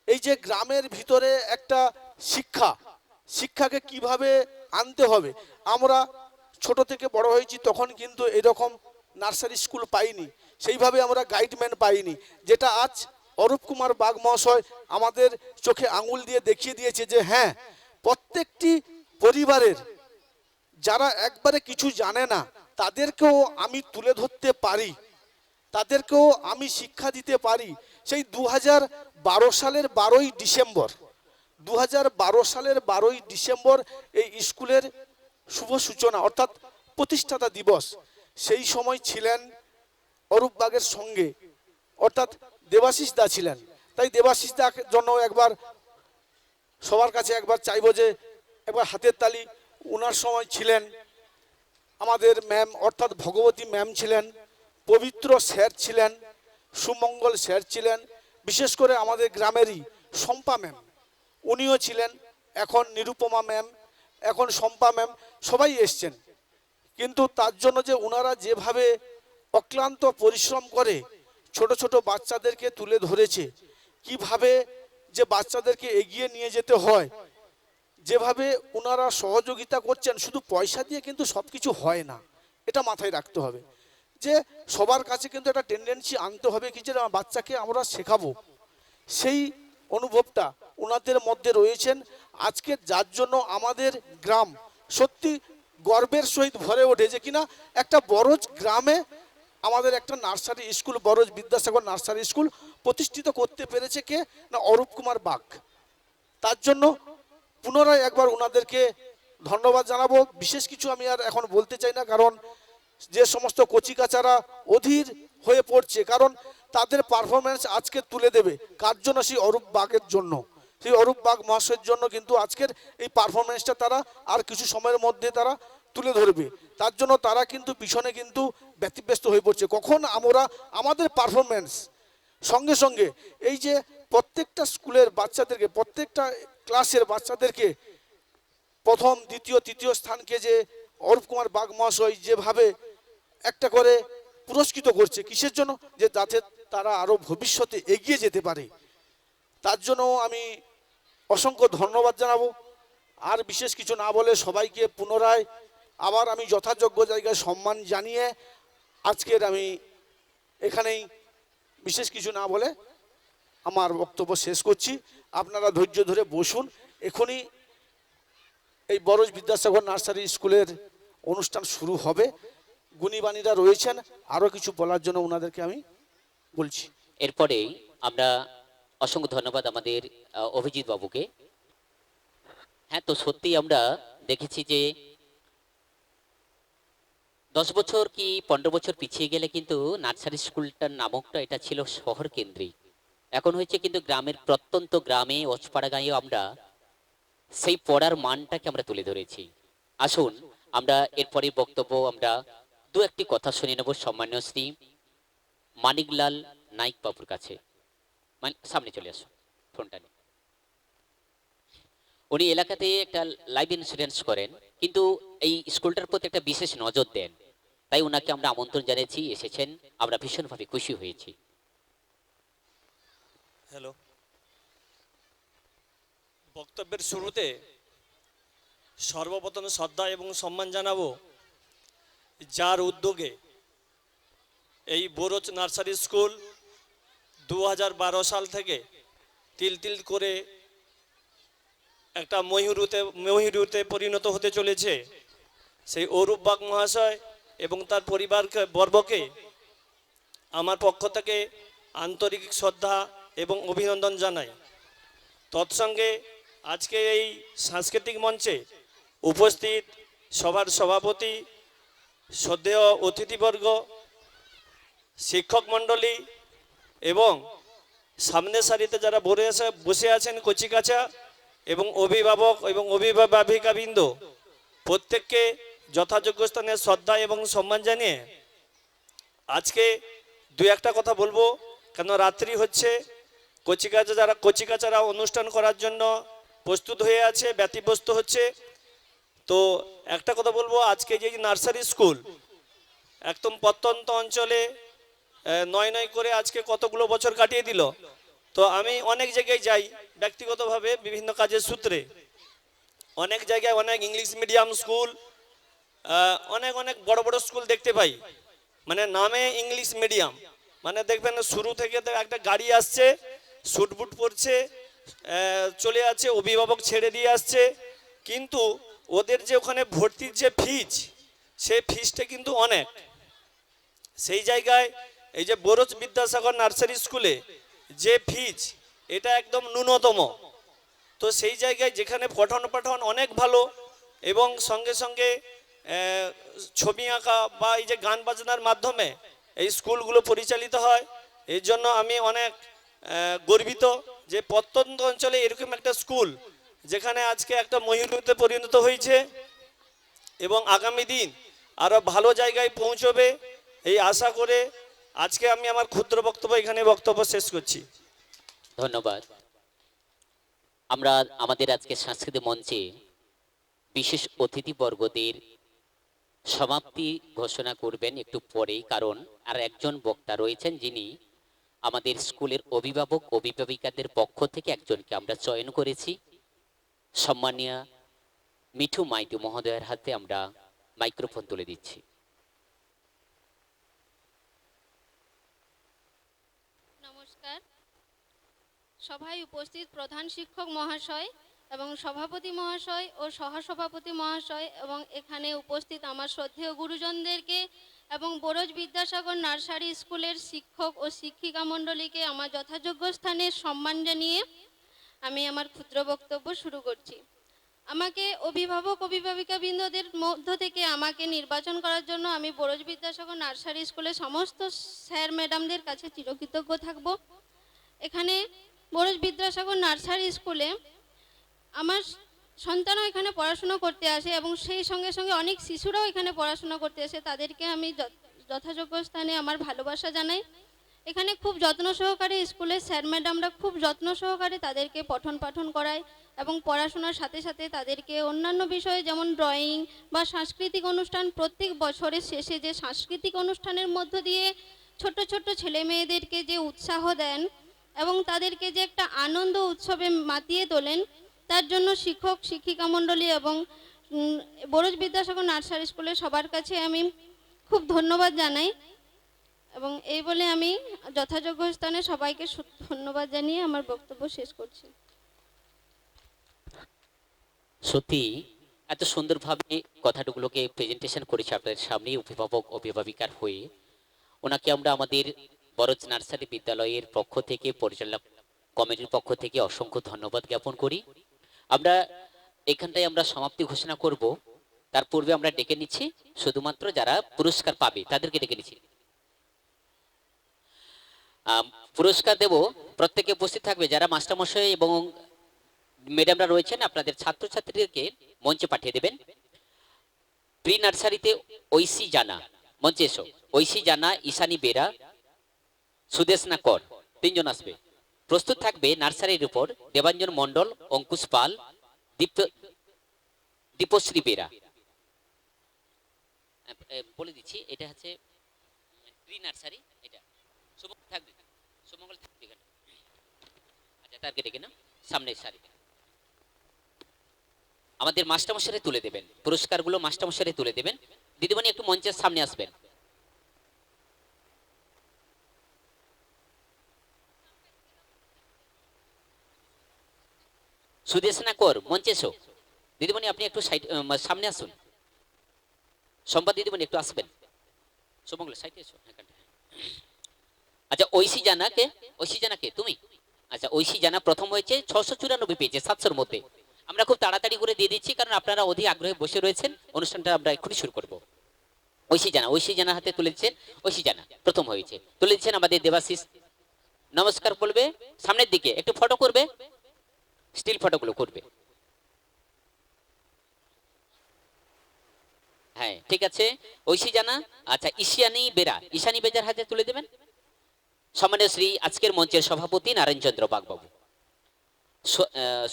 এই যে গ্রামের ভিতরে একটা শিক্ষাকে কিভাবে আনতে হবে, আমরা ছোট থেকে বড় হয়েছি তখন কিন্তু এরকম নার্সারি স্কুল পাইনি, সেইভাবে আমরা গাইডম্যান পাইনি, যেটা আজ অরূপ কুমার বাগ মহাশয় আমাদের চোখে আঙুল দিয়ে দেখিয়ে দিয়েছে যে হ্যাঁ, প্রত্যেকটি পরিবারের যারা একবারে কিছু জানে না তাদেরকেও আমি তুলে ধরতে পারি, তাদেরকেও আমি শিক্ষা দিতে পারি। সেই 2012 সালের 12ই ডিসেম্বর 2012 সালের 12ই ডিসেম্বর এই স্কুলের শুভ সূচনা অর্থাৎ প্রতিষ্ঠাতা দিবস। সেই সময় ছিলেন অরূপ বাগের সঙ্গে অর্থাৎ দেবাশিস দা ছিলেন। তাই দেবাশিস দার জন্য একবার সবার কাছে একবার চাইবো যে একবার হাতের তালি। ওনার সময় ছিলেন আমাদের ম্যাম অর্থাৎ ভগবতী ম্যাম ছিলেন, পবিত্র স্যার ছিলেন, সুমঙ্গল স্যার ছিলেন, বিশেষ করে আমাদের গ্রামেরই শম্পা ম্যাম উনিও ছিলেন, এখন নিরুপমা ম্যাম, এখন শম্পা ম্যাম, সবাই এসছেন। কিন্তু তার জন্য যে ওনারা যেভাবে অক্লান্ত পরিশ্রম করে ছোট ছোট বাচ্চাদেরকে তুলে ধরেছে, কিভাবে যে বাচ্চাদেরকে এগিয়ে নিয়ে যেতে হয়, যেভাবে ওনারা সহযোগিতা করছেন, শুধু পয়সা দিয়ে কিন্তু সব কিছু হয় না, এটা মাথায় রাখতে হবে যে সবার কাছে কিন্তু একটা টেন্ডেন্সি আনতে হবে কি যে বাচ্চাকে আমরা শেখাবো, সেই অনুভবটা ওনাদের মধ্যে রয়েছেন। আজকে যার জন্য আমাদের গ্রাম সত্যি গর্বের সহিত ভরে ওঠে যে কিনা একটা বরজ গ্রামে আমাদের একটা nursery school, Baraj Vidyasagar nursery school প্রতিষ্ঠিত করতে পেরেছে কে না অরূপ কুমার বাগ। তার জন্য পুনরায় একবার ওনাদেরকে ধন্যবাদ জানাবো। বিশেষ কিছু আমি আর এখন বলতে চাই না, কারণ যে সমস্ত কচিকাচারা অধীর হয়ে পড়ছে, কারণ তাদের পারফরমেন্স আজকে তুলে দেবে কার জন্য, সেই অরূপ বাগের জন্য, সেই অরূপ বাগ মহাশয়ের জন্য কিন্তু আজকের এই পারফরমেন্সটা তারা আর কিছু সময়ের মধ্যে তারা তুলে ধরবে। তার জন্য তারা কিন্তু পিছনে কিন্তু ব্যতিব্যস্ত হয়ে পড়ছে, কখন আমরা আমাদের পারফরমেন্স সঙ্গে সঙ্গে এই যে প্রত্যেকটা স্কুলের বাচ্চাদেরকে, প্রত্যেকটা ক্লাসের বাচ্চাদেরকে প্রথম দ্বিতীয় তৃতীয় স্থানকে যে অরূপ কুমার বাগ মহাশয় যেভাবে একটা করে পুরস্কৃত করছে, কিসের জন্য, যে যাতে তারা আরো ভবিষ্যতে এগিয়ে যেতে পারে। তার জন্য আমি অসংখ্য ধন্যবাদ জানাবো। আর বিশেষ কিছু না বলে সবাইকে পুনরায় আবার আমি যথাযোগ্য জায়গায় সম্মান জানিয়ে আজকের আমি এখানেই বিশেষ কিছু না বলে আমার বক্তব্য শেষ করছি। আপনারা ধৈর্য ধরে বসুন, এখনই এই বরজ বিদ্যাসাগর নার্সারি স্কুলের অনুষ্ঠান শুরু হবে। গুণীবাণীরা রয়েছেন, আরও কিছু বলার জন্য ওনাদেরকে আমি বলছি। এরপরে আমরা অসংখ্য ধন্যবাদ আমাদের অভিজিৎ বাবুকে। হ্যাঁ, তো সত্যি আমরা দেখেছি যে 10 বছর কি 15 বছর পিছিয়ে গেলে কিন্তু নার্সারি স্কুলটার নামকটা এটা ছিল শহর কেন্দ্রিক, এখন হয়েছে কিন্তু গ্রামের প্রত্যন্ত গ্রামে অজপাড়া গাঁয়েও আমরা সেই পড়ার মানটাকে আমরা তুলে ধরেছি। আসুন আমরা এরপরে বক্তব্য আমরা দু একটি কথা শুনে নেব সম্মানীয় শ্রী মানিকলাল নাইক বাবুর কাছে। সামনে চলে আসুন, ফোনটা নিয়ে। উনি এলাকাতে একটা লাইফ ইন্স্যুরেন্স করেন, কিন্তু এই স্কুলটার প্রতি একটা বিশেষ নজর দেন, তাই ওনাকে আমরা আমন্ত্রণ জানিয়েছি, এসেছেন, আমরা ভীষণভাবে খুশি হয়েছি। হ্যালো, বক্তব্যের শুরুতে সর্বপ্রথম শ্রদ্ধা এবং সম্মান জানাবো যার উদ্যোগে এই বরজ নার্সারি স্কুল 2012 সাল থেকে তিল তিল করে একটা ময়ূরুতে পরিণত হতে চলেছে। সেই অরূপ বাগ মহাশয় এবং তার পরিবারকে বর্গকে আমার পক্ষ থেকে আন্তরিক শ্রদ্ধা এবং অভিনন্দন জানাই। তৎসঙ্গে আজকে এই সাংস্কৃতিক মঞ্চে উপস্থিত সভার সভাপতি, শ্রদ্ধেয় অতিথিবর্গ, শিক্ষক মণ্ডলী এবং সামনের সারিতে যারা বসে আছেন কচিকাচা এবং অভিভাবক এবং অভিভাবিকাবৃন্দ, প্রত্যেককে যথাযোগ্য স্থানে শ্রদ্ধা এবং সম্মান জানিয়ে আজকে দু একটা কথা বলবো, কেন রাত্রি হচ্ছে, কচিকাচারা অনুষ্ঠান করার জন্য প্রস্তুত হয়ে আছে, ব্যতিব্যস্ত হচ্ছে। তো একটা কথা বলবো, আজকে যে নার্সারি স্কুল একদম প্রত্যন্ত অঞ্চলে নয় করে আজকে কতগুলো বছর কাটিয়ে দিল। তো আমি অনেক জায়গায় যাই ব্যক্তিগতভাবে বিভিন্ন কাজের সূত্রে, অনেক জায়গায় অনেক ইংলিশ মিডিয়াম স্কুল, অনেক বড় বড় স্কুল দেখতে পাই, মানে নামে ইংলিশ মিডিয়াম, মানে দেখবেন শুরু থেকে একটা গাড়ি আসছে, স্যুটবুট পরছে, চলে আছে, অভিভাবক ছেড়ে দিয়ে আসছে, কিন্তু ওদের যে ওখানে ভর্তির যে ফিজ, সেই ফিজটা কিন্তু অনেক। সেই জায়গায় এই যে বরজ বিদ্যাসাগর নার্সারি স্কুলে যে ফিজ, এটা একদম ন্যূনতম। তো সেই জায়গায় যেখানে পঠন পাঠন অনেক ভালো এবং সঙ্গে সঙ্গে ছবি আঁকা বা এই যে গান বাজনার মাধ্যমে এই স্কুলগুলো পরিচালিত হয়, এই জন্য আমি অনেক গর্বিত যে প্রত্যন্ত অঞ্চলে এরকম একটা স্কুল যেখানে আজকে একটা ময়ূরুতে পরিণত হয়েছে এবং আগামী দিন আরও ভালো জায়গায় পৌঁছবে এই আশা করে আজকে আমি আমার ক্ষুদ্র বক্তব্য শেষ করছি। ধন্যবাদ। আমরা আমাদের আজকে সাংস্কৃতিক মঞ্চে বিশেষ অতিথিবর্গদের সমাপ্তি ঘোষণা করবেন একটু পরেই, কারণ আর একজন বক্তা রয়েছেন যিনি আমাদের স্কুলের অভিভাবক অভিভাবিকাদের পক্ষ থেকে একজনকে আমরা চয়ন করেছি। সম্মানীয় মিঠু মাইতি মহোদয়ের হাতে আমরা মাইক্রোফোন তুলে দিচ্ছি। নমস্কার। সভায় উপস্থিত প্রধান শিক্ষক মহাশয় এবং সভাপতি মহাশয় ও সহসভাপতি মহাশয় এবং এখানে উপস্থিত আমার শ্রদ্ধেয় গুরুজনদেরকে এবং বরজ বিদ্যাসাগর নার্সারি স্কুলের শিক্ষক ও শিক্ষিকা মণ্ডলীকে আমার যথাযোগ্য স্থানে সম্মান জানিয়ে আমি আমার ক্ষুদ্র বক্তব্য শুরু করছি। আমাকে অভিভাবক অভিভাবিকাবৃন্দদের মধ্য থেকে আমাকে নির্বাচন করার জন্য আমি বরজ বিদ্যাসাগর নার্সারি স্কুলের সমস্ত স্যার ম্যাডামদের কাছে চিরকৃতজ্ঞ থাকব। এখানে বরজ বিদ্যাসাগর নার্সারি স্কুলে আমার সন্তানও এখানে পড়াশুনো করতে আসে এবং সেই সঙ্গে সঙ্গে অনেক শিশুরাও এখানে পড়াশোনা করতে আসে। তাদেরকে আমি যথাযোগ্য স্থানে আমার ভালোবাসা জানাই। এখানে খুব যত্ন সহকারে স্কুলের স্যার ম্যাডামরা খুব যত্ন সহকারে তাদেরকে পঠন পাঠন করায় এবং পড়াশোনার সাথে সাথে তাদেরকে অন্যান্য বিষয়ে যেমন ড্রয়িং বা সাংস্কৃতিক অনুষ্ঠান, প্রত্যেক বছরের শেষে যে সাংস্কৃতিক অনুষ্ঠানের মধ্য দিয়ে ছোট ছোট ছেলে মেয়েদেরকে যে উৎসাহ দেন এবং তাদেরকে যে একটা আনন্দ উৎসবে মাতিয়ে তোলেন, তার জন্য শিক্ষক শিক্ষিকা মণ্ডলী এবং বরজ বিদ্যাসাগর নার্সারি স্কুলের সবার কাছে আমি খুব ধন্যবাদ জানাই এবং এই বলে আমি যথাযোগ্য স্থানে সবাইকে ধন্যবাদ জানিয়ে আমার বক্তব্য শেষ করছি। সত্যি এত সুন্দরভাবে কথাগুলোকে প্রেজেন্টেশন করেছে আপনাদের সামনে অভিভাবক অভিভাবিকার হয়ে। ওনাকে আমরা আমাদের বরজ নার্সারি বিদ্যালয়ের পক্ষ থেকে, পরিচালক কমিটির পক্ষ থেকে অসংখ্য ধন্যবাদ জ্ঞাপন করি। আমরা এখানটায় আমরা সমাপ্তি ঘোষণা করব। তার পূর্বে আমরা ডেকে নিচ্ছি শুধুমাত্র যারা পুরস্কার পাবে তাদেরকে ডেকে নিচ্ছি। পুরস্কার দেব, প্রত্যেকে উপস্থিত থাকবে। যারা মাস্টারমশাই এবং ম্যাডামরা রয়েছেন আপনাদের ছাত্রছাত্রীদেরকে মঞ্চে পাঠিয়ে দেবেন। প্রি নার্সারিতে ঐশী জানা, মঞ্চে এসো। ঐশী জানা, ঈশানী বেরা, সুদেশনা কর, তিনজন আসবে। প্রস্তুত থাকবে নার্সারির উপর দেবাঞ্জন মণ্ডল, অঙ্কুশ পাল, দীপশ্রী বেরা। বলে দিচ্ছি এটা হচ্ছে প্রি নার্সারি। এটা শুভমঙ্গল থাকবে, শুভমঙ্গল থাকবে এখানে। আচ্ছা, তারকে ডেকে না সামনের সারিতে আমাদের মাস্টারমশাইরা তুলে দেবেন পুরস্কারগুলো, মাস্টারমশাইরা তুলে দেবেন। দিদিমণি একটু মঞ্চের সামনে আসবেন। সুদেশনা কর, মঞ্চে এসো। দিদিমণি আপনি একটু সামনে আসুন। সম্পাদ দিদিমণি একটু আসবেন। শুভমঙ্গল সাইডে এসো। আচ্ছা, ঐশী জানা কে? ঐশী জানা কে? তুমি? আচ্ছা, ঐশী জানা প্রথম হয়েছে, 694 পেয়েছে 700-র মধ্যে। আমরা খুব তাড়াতাড়ি করে দিয়ে দিচ্ছি কারণ আপনারা অধিক আগ্রহে বসে রয়েছেন। অনুষ্ঠানটা আমরা এক্ষুনি শুরু করব। ঐশী জানা, ঐশী জানা হাতে তুলে দিচ্ছেন। ঐশী জানা প্রথম হয়েছে, তুলে দিচ্ছেন আমাদের দেবাশিস। নমস্কার বলবে, সামনের দিকে একটু ফটো করবে, স্টিল ফটোগুলো করবে। হ্যাঁ, ঠিক আছে, ঐশী জানা। আচ্ছা, ঈশানী বেরা, ঈশানী বেজার হাতে তুলে দেবেন। সম্মানীয় শ্রী আজকের মঞ্চের সভাপতি নারায়ণ চন্দ্র বাগবাবু।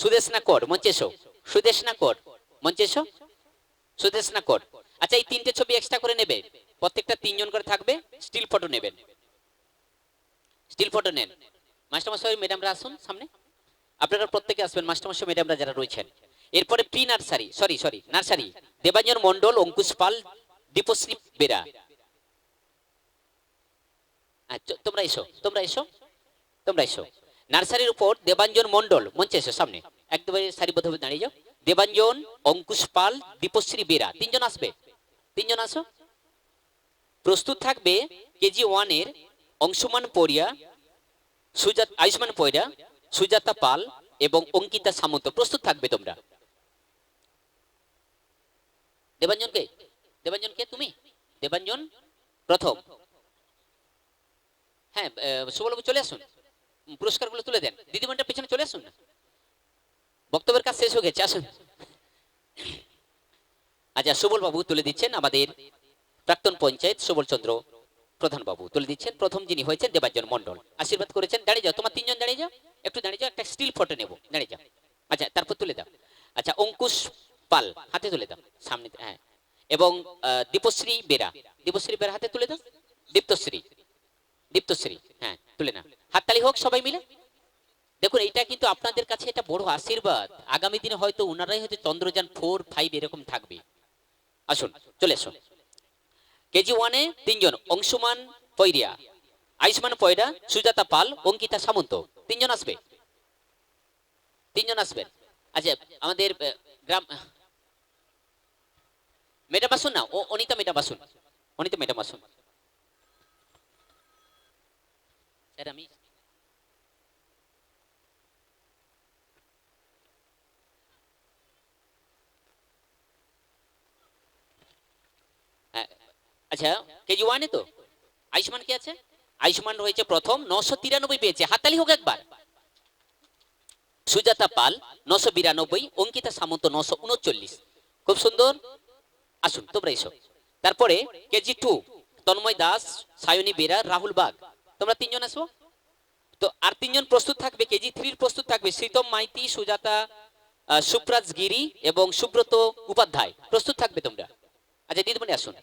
সুদেশনা কর, মঞ্চে এসো। সুদেশনা কর, মঞ্চে এসো। সুদেশনা কর। আচ্ছা, এই তিনটে ছবি এক্সট্রা করে নেবে, প্রত্যেকটা তিনজন করে থাকবে। স্টিল ফটো নেবেন, স্টিল ফটো নেন। মাস্টারমশাই ম্যাডামরা আসুন সামনে, আপনারা প্রত্যেকে আসবেন, মাস্টারমশাই ম্যাডামরা যারা রয়েছেন। এরপরে pre nursery, sorry nursery, Debanjan Mondal, Ankush Pal, Dipashree Bera. তোমরা এসো, তোমরা এসো, তোমরা এসো। নার্সারির উপর দেবাঞ্জন মণ্ডল, মঞ্চে এসো সামনে, একদমই সারিবদ্ধভাবে দাঁড়িয়ে যাও। দেবাঞ্জন, অঙ্কুশ পাল, দীপশ্রী বেরা, তিনজন আসবে, তিনজন আসো। প্রস্তুত থাকবে কেজি 1-এর অংশুমান পড়িয়া, আয়ুষ্মান পয়রা, সুজাতা পাল এবং অঙ্কিতা সামন্ত। প্রস্তুত থাকবে তোমরা। দেবাঞ্জনকে, দেবাঞ্জনকে তুমি? দেবাঞ্জন প্রথম। হ্যাঁ, সুবলবাবু চলে আসুন, পুরস্কারগুলো তুলে দেন। দিদিমণিটার পেছনে চলে আসুন না, বক্তব্যের কাজ শেষ হয়ে গেছে, আসুন। আচ্ছা, সুবল বাবু তুলে দিচ্ছেন, আমাদের প্রাক্তন পঞ্চায়েত সুবল চন্দ্র প্রধান বাবু তুলে দিচ্ছেন। প্রথম যিনি হয়েছেন দেবাঞ্জন মণ্ডল, আশীর্বাদ করেছেন। দাঁড়িয়ে যাও, তোমার তিনজন দাঁড়িয়ে যাও, একটু দাঁড়িয়ে যাও, একটা স্টিল ফটো নেব, দাঁড়িয়ে যাও। আচ্ছা, তারপর তুলে দাও। আচ্ছা, অঙ্কুশ পাল হাতে তুলে দাও সামনে, হ্যাঁ। এবং দীপশ্রী বেরা, দীপশ্রী বেরা হাতে তুলে দাও। দীপ্তশ্রী, দীপ্তশ্রী, হ্যাঁ তুলে না। হাততালি হোক সবাই মিলে। দেখুন, এইটা কিন্তু আপনাদের কাছে এটা বড় আশীর্বাদ। আগামী দিনে হয়তো ওনারাই হয়তো চন্দ্রযান 4, 5 এরকম থাকবে। আসুন চলে এসো। কেজি 1-এ 3 জন, অংশুমান পৈরিয়া, আয়ুষ্মান পয়রা, সুজাতা পাল, অঙ্কিতা সামন্ত। 3 জন আসবে, 3 জন আসবেন। আচ্ছা আমাদের গ্রাম ম্যাডাম আসুন না, ও অনিতা ম্যাডাম আসুন, অনিতা ম্যাডাম আসুন। স্যার আমি আচ্ছা কেজি 1-এ তো আয়ুষ্মান কে আছে? আয়ুষ্মান রয়েছে প্রথম, 993 পেয়েছে, হাততালি হোক একবার। সুজাতা পাল 992, অঙ্কিতা সামন্ত 939। খুব সুন্দর, আসুন তোমরা এসো। তারপরে কেজি 2 তন্ময় দাস, সায়নী বেরা, রাহুল বাগ। তোমরা 3 জন আসো। তো আর 3 জন প্রস্তুত থাকবে। কেজি 3 প্রস্তুত থাকবে শীতম মাইতি, সুজাতা, সুপ্রাজ গিরি এবং সুব্রত উপাধ্যায়। প্রস্তুত থাকবে তোমরা। আচ্ছা দিদিমণি আসুন।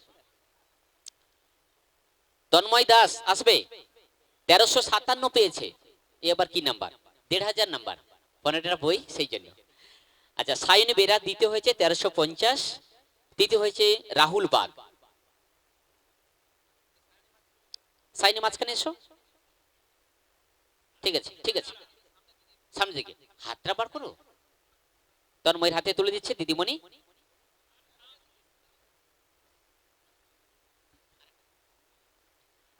তন্ময় দাস আসবে, 1357 পেয়েছে। এবার কি নাম্বার? 1500 নাম্বার, 15টা বই সেই জন্য। আচ্ছা সায়নী বেরা দ্বিতীয় হয়েছে 1350, তৃতীয় হয়েছে রাহুল বাগ। সাইনে মাঝখানে এসো। ঠিক আছে ঠিক আছে, সামনে দিকে হাতটা বার করো। তন্ময়ের হাতে তুলে দিচ্ছে দিদিমণি।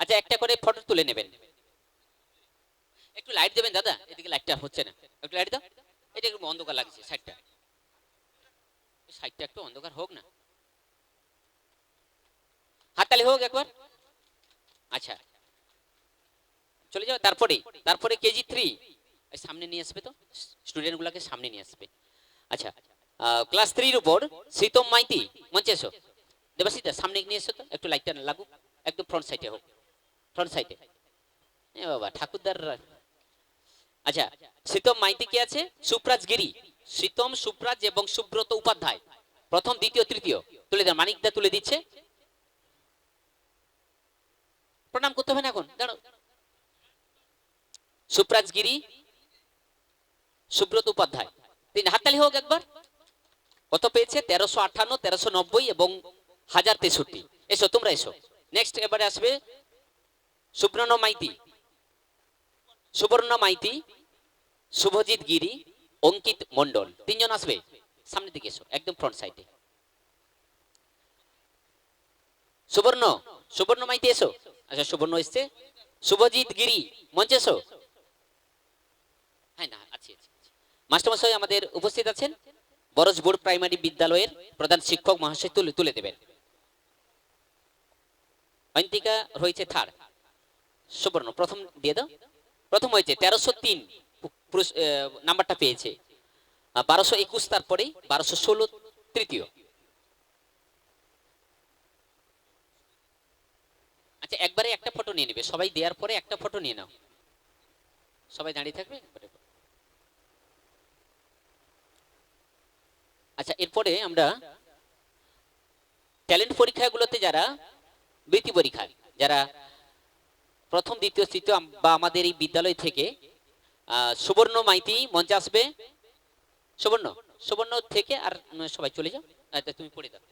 আচ্ছা একটা করে ফটো তুলে নেবেন। একটু লাইট দেবেন দাদা, এদিকে লাইটটা হচ্ছে না, একটু লাইট দাও। এটা একটু অন্ধকার লাগছে, সাইডটা সাইডটা একটু অন্ধকার হোক না। হাততালি হোক একবার। আচ্ছা চলে যাও। তারপরে তারপরে কেজি 3 সামনে নিয়ে আসবে, তো স্টুডেন্ট গুলাকে সামনে নিয়ে আসবে। আচ্ছা ক্লাস 3-র উপর শীতম মাইতি, মঞ্চে এসো। দেবাশিতা সামনে নিয়ে এসো তো, একটু লাইটটা লাগুক, একদম ফ্রন্ট সাইডে হোক, ফ্রন্ট সাইডে। এ বাবা ঠাকুরদার। আচ্ছা শীতম মাইতি কে আছে? সুপ্রাজ গিরি, শীতম, সুপ্রাজ এবং সুব্রত উপাধ্যায়। প্রথম, দ্বিতীয়, তৃতীয়। তুলে দেন, মানিকদা তুলে দিচ্ছে। প্রণাম করতে হবে না এখন, দাঁড়াও। সুপ্রাজ গিরি, সুব্রত উপাধ্যায়। 3 হাততালি হোক একবার। কত পেয়েছে? 1358, 1390 এবং 1063। এসো তোমরা এসো। নেক্সট এবারে আসবে সুবর্ণ মাইতি, সুবর্ণ মাইতি, শুভজিৎ গিরি, অঙ্কিত মন্ডল। 3 জন আসবে, সামনের দিকে এসো, একদম ফ্রন্ট সাইডে। সুবর্ণ, সুবর্ণ মাইতি এসো। আচ্ছা সুবর্ণ এসছে। শুভজিৎ গিরি মঞ্চে এসো। হ্যাঁ না আছে, মাস্টারমশাই আমাদের উপস্থিত আছেন। বরজপুর প্রাইমারি বিদ্যালয়ের প্রধান শিক্ষক মহাশয় তুলে দেবেন। অন্তিকা রয়েছে থার্ড, সুবর্ণ প্রথম দিয়ে দাও। প্রথম হয়েছে 1303 নাম্বারটা পেয়েছে। 1221 তারপরে 1216 তৃতীয়। আচ্ছা একবারে একটা ফটো নিয়ে নেবে সবাই, দেওয়ার পরে একটা ফটো নিয়ে নাও, সবাই দাঁড়িয়ে থাকবে। আচ্ছা এরপরে আমরা ট্যালেন্ট পরীক্ষাগুলোতে যারা বৃত্তি পরীক্ষা, যারা প্রথম, দ্বিতীয়, তৃতীয় বা আমাদের এই বিদ্যালয় থেকে সুবর্ণ মাইতি মঞ্চে আসবে। সুবর্ণ, সুবর্ণ থেকে আর সবাই চলে যাও। আচ্ছা তুমি পড়ে দাও।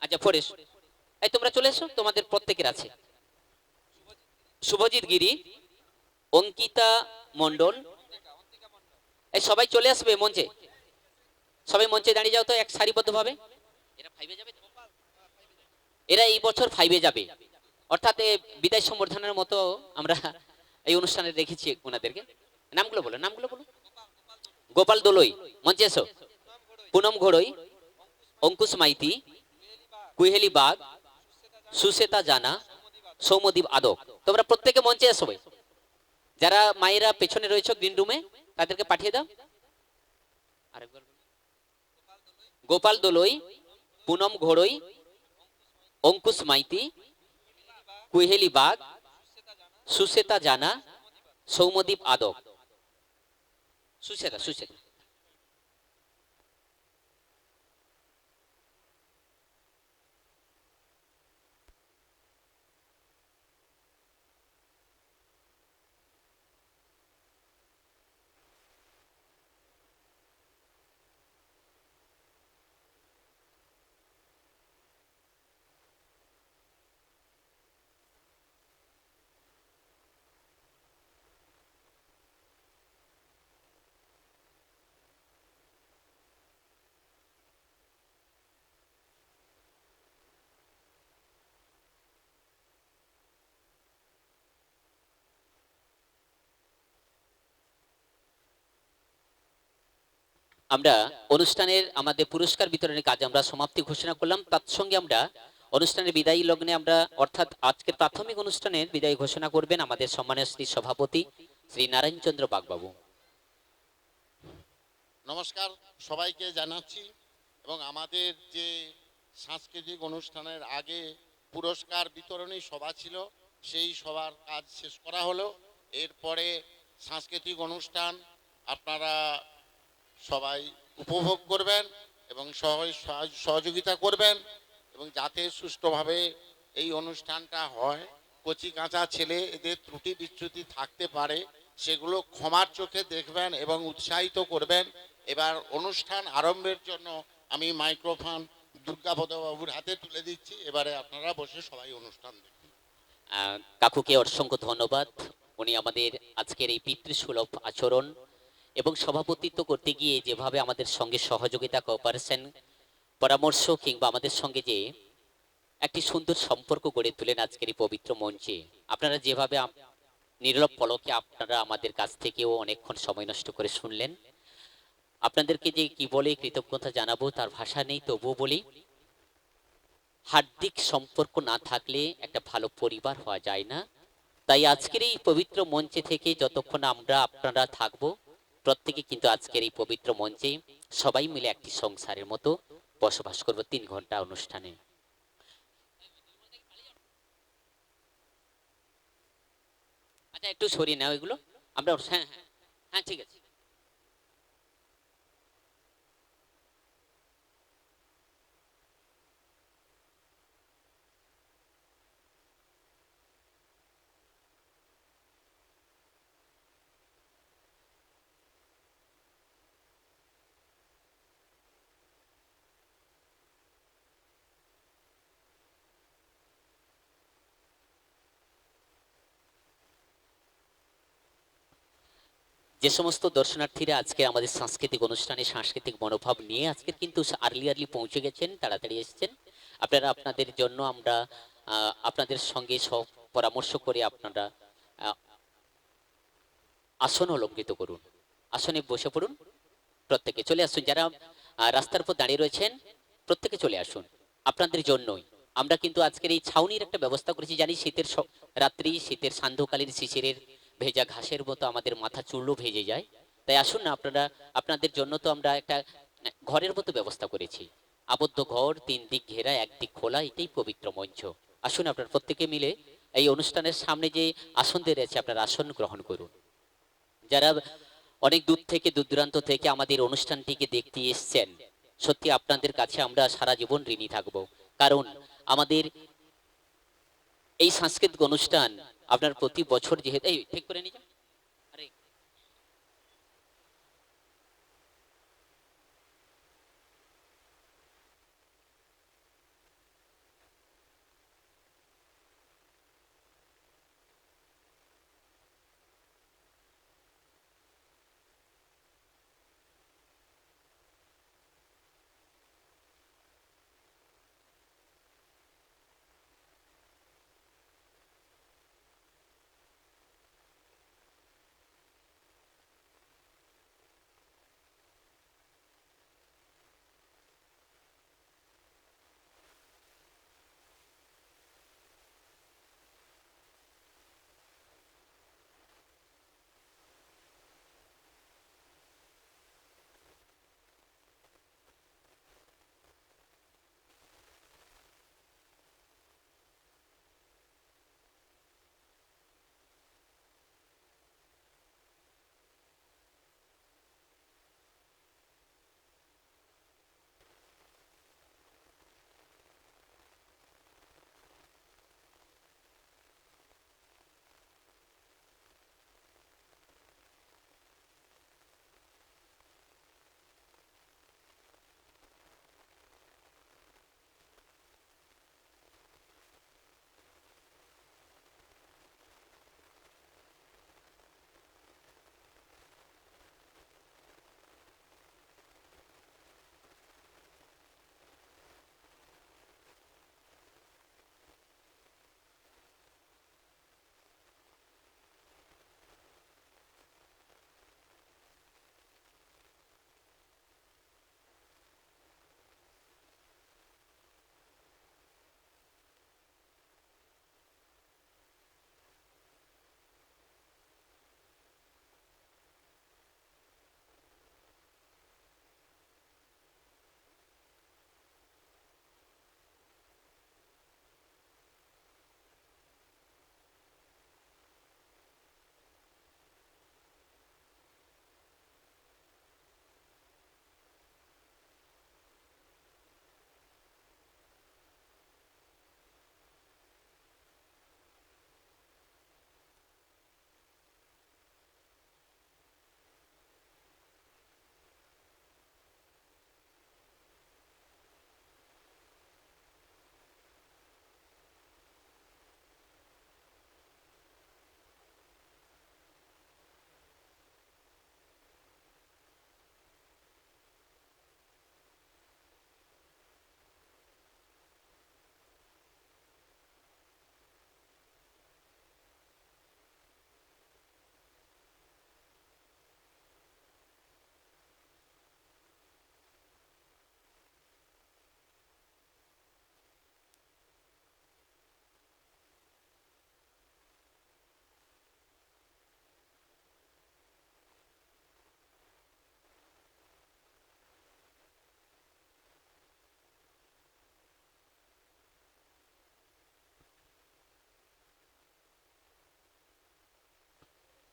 আচ্ছা পড়ে এই তোমরা চলে এসো, তোমাদের প্রত্যেকের আছে। শুভজিৎ গিরি, অঙ্কিতা মন্ডল, এই সবাই চলে আসবে মঞ্চে। সবাই মঞ্চে দাঁড়িয়ে যাও তো এক সারিবদ্ধ ভাবে। এরা 5-এ যাবে, এরা এই বছর 5-এ যাবে, অর্থাৎ বিদায় সম্বর্ধনার মতো আমরা এই অনুষ্ঠানে রেখেছি ওনাদেরকে। নামগুলো বলো, নামগুলো বলো। গোপাল দোলই মঞ্চে এসো। পুনম ঘোড়ই, অঙ্কুশ মাইতি, কুহেলি বাগ, সুশ্বেতা জানা, সৌমদীপ আদক। তোমরা প্রত্যেকে মঞ্চে এসো। যারা মায়েরা পেছনে রয়েছে গ্রিন রুমে তাদেরকে পাঠিয়ে দাও। আরেকবার গোপাল দোলই, পুনম ঘোড়ই, অঙ্কুশ মাইতি, কুহেলি বাগ, সুশ্বেতা জানা, সৌমদীপ আদক। সুশ্বেতা, সুশ্বেতা। আমরা অনুষ্ঠানের আমাদের পুরস্কার বিতরণের কাজ আমরা সমাপ্তি ঘোষণা করলাম। তৎসঙ্গে আমরা অনুষ্ঠানের বিদায়ী লগ্নে আমরা অর্থাৎ আজকের প্রাথমিক অনুষ্ঠানের বিদায় ঘোষণা করবেন আমাদের সম্মানীয় শ্রী সভাপতি শ্রী নারায়ণচন্দ্র বাগবাবু। নমস্কার সবাইকে জানাচ্ছি। এবং আমাদের যে সাংস্কৃতিক অনুষ্ঠানের আগে পুরস্কার বিতরণী সভা ছিল, সেই সভার কাজ শেষ করা হলো। এরপরে সাংস্কৃতিক অনুষ্ঠান আপনারা সবাই উপভোগ করবেন এবং সবাই সহযোগিতা করবেন এবং যাতে সুষ্ঠুভাবে এই অনুষ্ঠানটা হয়। কচি কাঁচা ছেলে এদের ত্রুটি বিচ্যুতি থাকতে পারে, সেগুলো ক্ষমার চোখে দেখবেন এবং উৎসাহিত করবেন। এবার অনুষ্ঠান আরম্ভের জন্য আমি মাইক্রোফোন দুর্গাপদ বাবুর হাতে তুলে দিচ্ছি। এবারে আপনারা বসে সবাই অনুষ্ঠান দেখুন। কাকুকে অসংখ্য ধন্যবাদ। উনি আমাদের আজকের এই পিতৃসুলভ আচরণ এবং সভাপতিত্ব করতে গিয়ে যেভাবে আমাদের সঙ্গে সহযোগিতা, কোঅপারেশন, পরামর্শ কিংবা আমাদের সঙ্গে যে একটি সুন্দর সম্পর্ক গড়ে তোলেন আজকের এই পবিত্র মঞ্চে। আপনারা যেভাবে নির্লভ পলকে আপনারা আমাদের কাছ থেকেও অনেকক্ষণ সময় নষ্ট করে শুনলেন। আপনাদেরকে যে কি বলে কৃতজ্ঞতা জানাবো তার ভাষা নেই, তবুও বলি হার্দিক সম্পর্ক না থাকলে একটা ভালো পরিবার হওয়া যায় না। তাই আজকের এই পবিত্র মঞ্চে থেকে যতক্ষণ আমরা আপনারা থাকবো, প্রত্যেকে কিন্তু আজকের এই পবিত্র মঞ্চে সবাই মিলে একটি সংসারের মতো বসবাস করব 3 ঘন্টা অনুষ্ঠানে। আচ্ছা একটু সরিয়ে নাও এগুলো আমরা। হ্যাঁ হ্যাঁ হ্যাঁ ঠিক আছে। যে সমস্ত দর্শনার্থীরা আজকে আমাদের সাংস্কৃতিক অনুষ্ঠানে সাংস্কৃতিক মনোভাব নিয়ে আজকে কিন্তু আর্লি পৌঁছে গেছেন, তাড়াতাড়ি এসেছেন, আপনারা আপনাদের জন্য আমরা আপনাদের সঙ্গে সব পরামর্শ করে আপনারা আসন অলঙ্কৃত করুন, আসনে বসে পড়ুন। প্রত্যেকে চলে আসুন, যারা রাস্তার উপর দাঁড়িয়ে রয়েছেন প্রত্যেকে চলে আসুন। আপনাদের জন্যই আমরা কিন্তু আজকের এই ছাউনির একটা ব্যবস্থা করেছি। জানি শীতের রাত্রি, শীতের সান্ধ্যকালীন শিশিরের ভেজা ঘাসের মতো আমাদের মাথা চুলও ভেজে যায়। তাই আসুন না আপনারা, আপনাদের জন্য তো আমরা একটা ঘরের মতো ব্যবস্থা করেছি। আবদ্ধ ঘর, 3 দিক ঘেরা, 1 দিক খোলা, এটাই পবিত্র মঞ্চ। আসুন আপনারা প্রত্যেকে মিলে এই অনুষ্ঠানের সামনে যে আসন দিয়ে রয়েছে আপনারা আসন গ্রহণ করুন। যারা অনেক দূর থেকে, দূর দূরান্ত থেকে আমাদের অনুষ্ঠানটিকে দেখতে এসছেন, সত্যি আপনাদের কাছে আমরা সারা জীবন ঋণী থাকব। কারণ আমাদের এই সাংস্কৃতিক অনুষ্ঠান আপনার প্রতি বছর যেহেতু এই ঠিক করে নিয়ে যান। আরে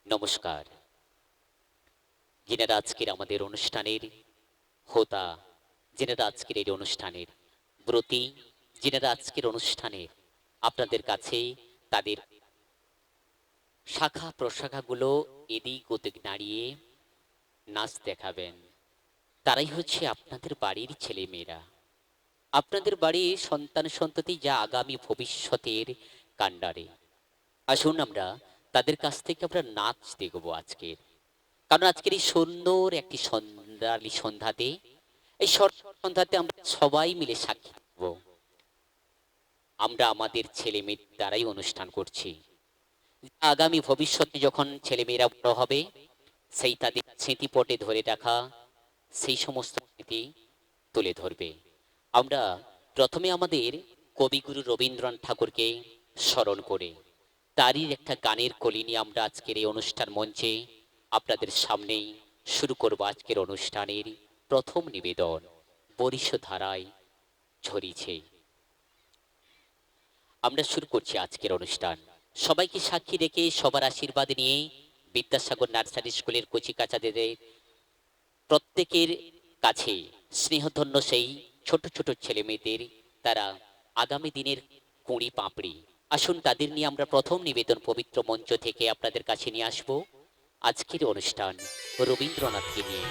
নমস্কার। যিনারা আজকের আমাদের অনুষ্ঠানের হোতা, যিনারা আজকের এই অনুষ্ঠানের ব্রতী, যিনারা আজকের অনুষ্ঠানের আপনাদের কাছে তাদের শাখা প্রশাখাগুলো এদিক ওদিক নাড়িয়ে নাচ দেখাবেন, তারাই হচ্ছে আপনাদের বাড়ির ছেলে মেয়েরা, আপনাদের বাড়ির সন্তান সন্ততি, যা আগামী ভবিষ্যতের কাণ্ডারে। আসুন আমরা তাদের কাছ থেকে আমরা নাচ দেখবো আজকের, কারণ আজকের এই সুন্দর একটি সন্ধ্যালী সন্ধ্যাতে, এই সন্ধ্যাতে আমরা সবাই মিলে সাক্ষী দেব আমরা আমাদের ছেলে মেয়ের দ্বারাই অনুষ্ঠান করছি। আগামী ভবিষ্যতে যখন ছেলে মেয়েরা বড় হবে, সেই তাদের স্মৃতিপটে ধরে রাখা সেই সমস্ত স্মৃতি তুলে ধরবে। আমরা প্রথমে আমাদের কবিগুরু রবীন্দ্রনাথ ঠাকুরকে স্মরণ করে তারই একটা গানের কলি নিয়ে আমরা আজকের এই অনুষ্ঠান মঞ্চে আপনাদের সামনেই শুরু করব আজকের অনুষ্ঠানের প্রথম নিবেদন, বরিশ ধারায় ঝরিছে। আমরা শুরু করছি আজকের অনুষ্ঠান। সবাইকে সাক্ষী রেখে সবার আশীর্বাদ নিয়ে বিদ্যাসাগর নার্সারি স্কুলের কচিকাচাদের প্রত্যেকের কাছে স্নেহধন্য সেই ছোট ছোট ছেলে মেয়েদের, তারা আগামী দিনের কুঁড়ি পাপড়ি। আসুন তাদের নিয়ে আমরা প্রথম নিবেদন পবিত্র মঞ্চ থেকে আপনাদের কাছে নিয়ে আসব আজকের অনুষ্ঠান রবীন্দ্রনাথকে নিয়ে।